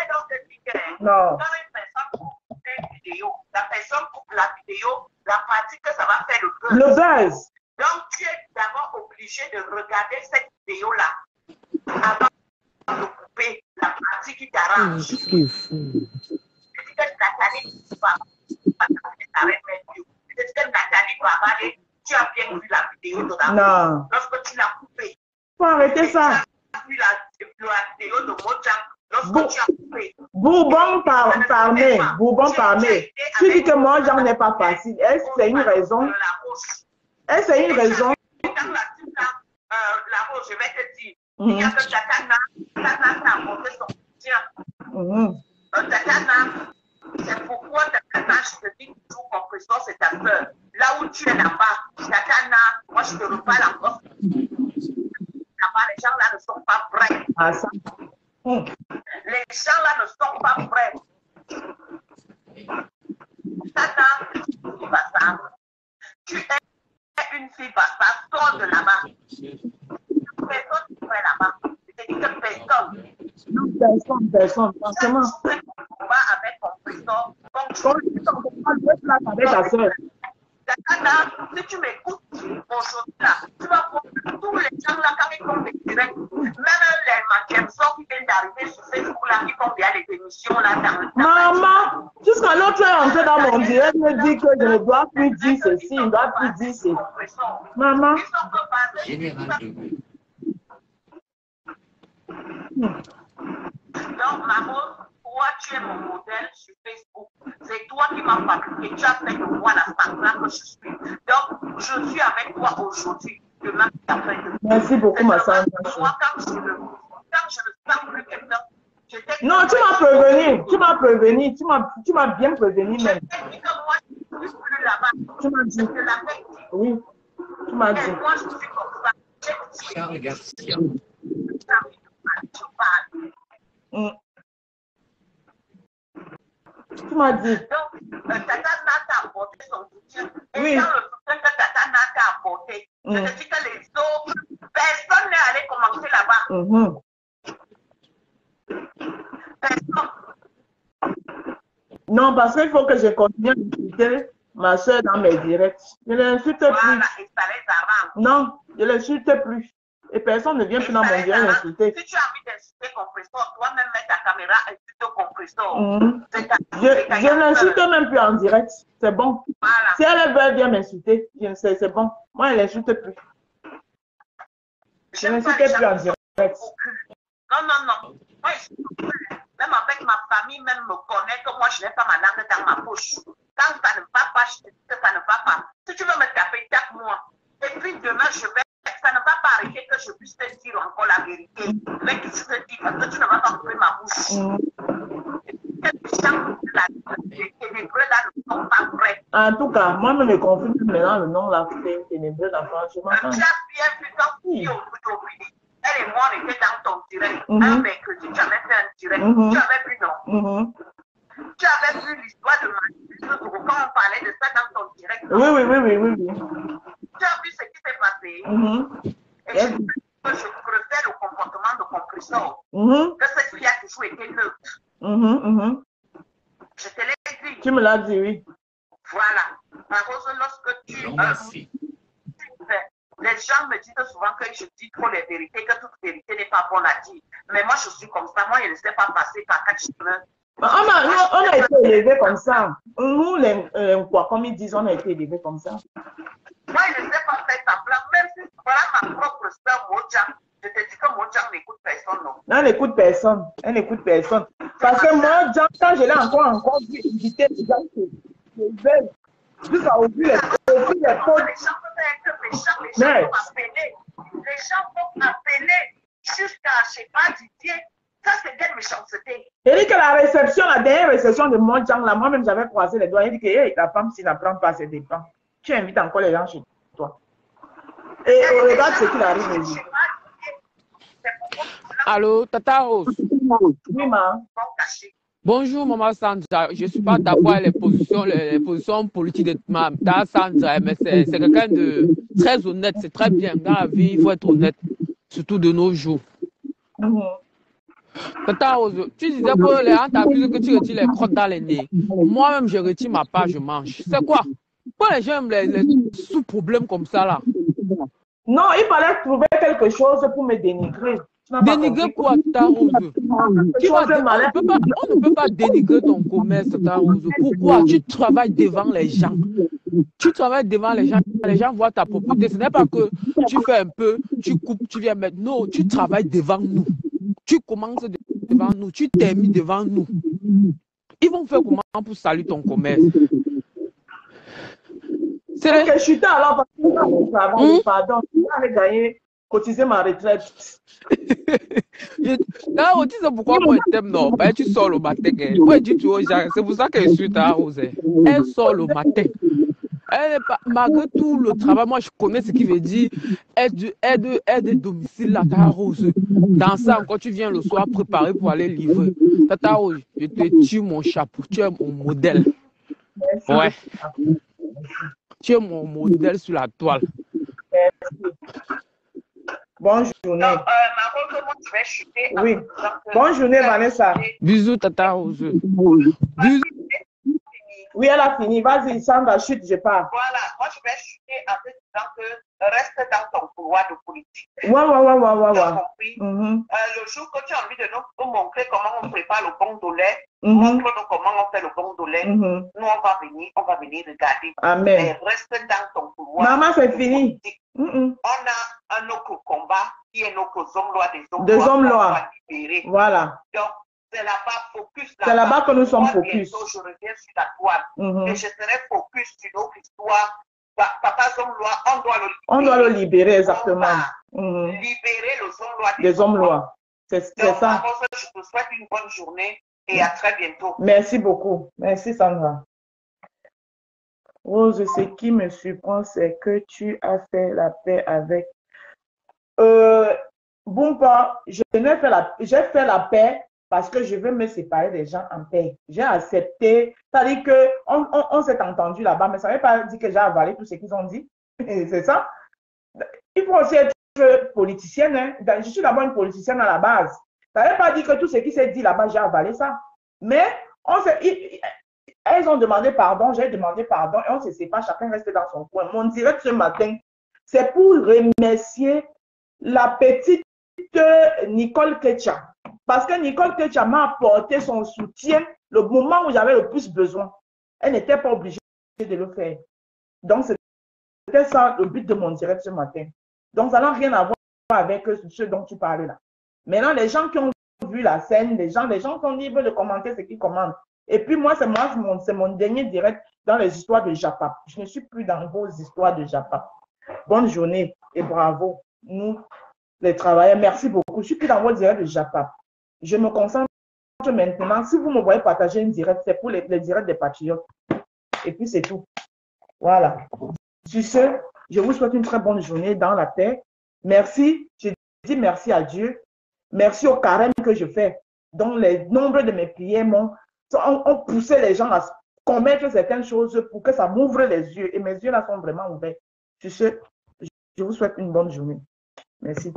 Non. La personne coupe la vidéo, la partie que ça va faire le buzz. Le buzz. Donc, tu es d'abord obligé de regarder cette vidéo-là avant de couper la partie choisis qui t'arrange. Qu'est-ce qu'il est fou? Peut-être que Nathalie va peut-être que Nathalie va aller. Tu as bien vu la vidéo de la Non. lorsque tu l'as coupée. Faut arrêter ça. Tu as vu la vidéo de Mojang lorsque tu as coupé. Bourbon parmé. Bourbon parmé. Tu dis que moi, j'en ai pas facile. Est-ce que c'est une raison? Est-ce que c'est une raison? Dans la rose, je vais te dire. Il y a que Tatana t'a apporté son soutien. Tatana, c'est pourquoi Tatana, je te dis toujours compression, c'est ta peur. Là où tu es là-bas, Tatana, moi je te reparle encore. Là-bas, les gens là ne sont pas prêts. Ah, ça. Les gens là ne sont pas prêts. Tatana, tu es une fille basta, sors de là-bas. Personne ne fait là-bas. Je te dis que personne. Personne, franchement. On va avec compression. Avec ta soeur. Si tu m'écoutes aujourd'hui là, tu vas voir tous les gens là quand ils font des directs, même les manquements qui viennent d'arriver sur Facebook là, qui font bien les émissions là dans Maman, jusqu'à l'autre est entré dans mon direct, me dit que je ne dois plus dire ceci, je ne dois plus dire ceci. Maman. Ils sont que basés. Général de... Donc, maman, toi, tu es mon modèle sur Facebook. C'est toi qui m'as fabriqué. Tu as fait de moi la femme que je suis. Donc, je suis avec toi aujourd'hui. Demain, après demain. Merci beaucoup, ma soeur. Moi, quand je ne sens plus quelqu'un, je t'ai dit. Non, tu m'as prévenu. Tu m'as prévenu. Tu m'as bien prévenu même. Je t'ai dit que moi, je ne suis plus là-bas. Tu m'as dit. Je te l'avais dit. Oui. Tu m'as dit. Et moi, je suis comme ça. Charles Garcia. Je parle. Tu m'as dit. Donc, Tatana t'a apporté son soutien. Et Oui. dans le soutien que Tatana t'a apporté, je te dis que les autres, personne n'est allé commencer là-bas. Personne. Non, parce qu'il faut que je continue à insulter ma soeur dans mes directs. Je ne l'insulte plus. Voilà, et ça les arrange. Non, je ne l'insulte plus. Et personne ne vient plus dans mon direct l'insulter. Si tu as envie d'insulter compresseur, toi-même mets ta caméra et tu te compresseur. Je n'insulte même plus en direct. C'est bon. Voilà. Si elle veut bien m'insulter, c'est bon. Moi, elle n'insulte plus. Je n'insulte plus en direct. Non. Moi, même avec ma famille, même me connaît que moi, je n'ai pas ma langue dans ma bouche. Quand ça ne va pas, je te dis que ça ne va pas. Si tu veux me taper, tape-moi. Et puis demain, ça ne va pas arriver que je puisse te dire encore la vérité. Mais que je te dis, parce que tu ne vas pas couper ma bouche. Les gens les ténébreux là ne sont pas prêts. En tout cas, moi, je me confirme maintenant le nom là, c'est ténébreux d'enfant. Je Tu m'entends. as bien vu quand aujourd'hui. Elle et moi, on était dans ton direct. Un mercredi, tu avais fait un direct. Tu avais vu, non? Tu avais vu l'histoire de ma quand on parlait de ça dans ton direct. Oui. Tu as vu ce qui s'est passé. Et je préfère le comportement de compresseur. Que cette fille a toujours été neutre. Je te l'ai dit. Tu me l'as dit, oui. Voilà. Par contre, lorsque tu Merci. les gens me disent souvent que je dis trop les vérités, que toute vérité n'est pas bonne à dire. Mais moi, je suis comme ça. Moi, je ne sais pas passer par quatre chemins. On a été élevés comme ça. Nous, comme ils disent, on a été élevés comme ça. Moi, je ne sais pas faire semblant. Même si voilà ma propre soeur Mojang, je te dis que Mojang n'écoute personne, non. Elle n'écoute personne. Elle n'écoute personne. Parce que moi, quand je l'ai encore vu inviter les gens qui veulent, jusqu'à ouvrir les portes. Les gens peuvent être méchants, les gens vont appeler. Les gens vont appeler jusqu'à, je ne sais pas, Didier. Ça, c'est des méchancetés. Il dit que la réception, la dernière réception de Mojang, là, moi-même, j'avais croisé les doigts. Il dit que hey, la femme, s'il n'apprend pas, c'est dépend. Tu invites encore les gens chez toi. Et regarde ce qu'il arrive aujourd'hui. Allô, Tata Rose. Oui, ma. Bonjour, Maman Sandra. Je ne suis pas d'accord avec les positions politiques de Tata Sandra, mais c'est quelqu'un de très honnête. C'est très bien. Dans la vie, il faut être honnête, surtout de nos jours. Tata Rose, tu disais que les gens t'accusent que tu retires les crottes dans les nez. Moi-même, je retire ma part, je mange. C'est quoi? Pourquoi les gens aiment les sous-problèmes comme ça, là? Non, il fallait trouver quelque chose pour me dénigrer. Tu n'as pas Dénigrer compris. quoi, Tata Rose? On ne peut pas dénigrer ton commerce, Tata Rose. Pourquoi? Tu travailles devant les gens. Tu travailles devant les gens voient ta propreté. Ce n'est pas que tu fais un peu, tu coupes, tu viens mettre. Non, tu travailles devant nous. Tu commences devant nous, tu termines devant nous. Ils vont faire comment pour saluer ton commerce? Ok, je suis alors parce que pardon, j'avais gagné, cotiser ma retraite. Là, tu sais pourquoi moi je t'aime, non? Ben, tu sors le matin. Moi, je dis aux gens, c'est pour ça que je suis ta Rose. Elle sort le matin. Malgré tout le travail, moi je connais ce qui veut dire aide domicile là, Tata Rose. Dans ça, encore tu viens le soir préparer pour aller livrer. Tata Rose, je te tue mon chapeau, tu es mon modèle. Ouais. Tu es mon modèle sur la toile. Bonne journée. Donc, Margot, moi je vais chuter. Oui. Bonne journée, Vanessa. Bisous, Tata Rose. Bisous. Oui, elle a fini. Vas-y, Sandra, chute, je pars. Voilà, moi je vais chuter en te disant que reste dans ton couloir de politique. Ouais. Tu as compris? Mm-hmm. Le jour que tu as envie de nous montrer comment on prépare le bon de lait, Mm-hmm. montre-nous comment on fait le bon de lait. Mm-hmm. Nous, on va venir regarder. Amen. Mais reste dans ton couloir. Maman, c'est fini. Mm-hmm. On a un autre combat qui est notre hommes-loi des hommes-loi. libérer. Voilà. Donc, c'est là-bas, focus C'est là-bas que nous sommes moi, focus. Bientôt, je reviens sur la toile. Mm-hmm. Et je serai focus sur notre histoire. Papa hommes-loi, on doit le libérer. On doit le libérer, exactement. Mm-hmm. Libérer les hommes-loi des hommes-loi. C'est ça. Je te souhaite une bonne journée et à très bientôt. Merci beaucoup. Merci, Sandra. Rose, ce qui me surprend, c'est que tu as fait la paix avec... Boumpa, j'ai fait la paix parce que je veux me séparer des gens en paix. J'ai accepté. C'est-à-dire qu'on s'est entendu là-bas, mais ça ne veut pas dire que j'ai avalé tout ce qu'ils ont dit. C'est ça. Il faut aussi être politicienne. Hein. Je suis d'abord une politicienne à la base. Ça ne veut pas dire que tout ce qui s'est dit là-bas, j'ai avalé ça. Mais elles ont demandé pardon, j'ai demandé pardon et on se sépare, chacun reste dans son coin. Mon direct ce matin, c'est pour remercier la petite Nicole Ketcha. Parce que Nicole Ketcha m'a apporté son soutien le moment où j'avais le plus besoin. Elle n'était pas obligée de le faire. Donc, c'était ça le but de mon direct ce matin. Donc, ça n'a rien à voir avec ce dont tu parlais là. Maintenant, les gens qui ont vu la scène, les gens sont libres de commenter ce qu'ils commentent. Et puis moi, c'est mon dernier direct dans les histoires de Japa. Je ne suis plus dans vos histoires de Japa. Bonne journée et bravo. Nous, les travailleurs, merci beaucoup. Je suis plus dans vos directs de Japa. Je me concentre maintenant. Si vous me voyez partager une direct, c'est pour les directs des patriotes. Et puis c'est tout. Voilà. Sur ce, je vous souhaite une très bonne journée dans la paix. Merci. Je dis merci à Dieu. Merci au carême que je fais. Donc, les nombres de mes prières ont poussé les gens à commettre certaines choses pour que ça m'ouvre les yeux. Et mes yeux là sont vraiment ouverts. Sur ce, je vous souhaite une bonne journée. Merci.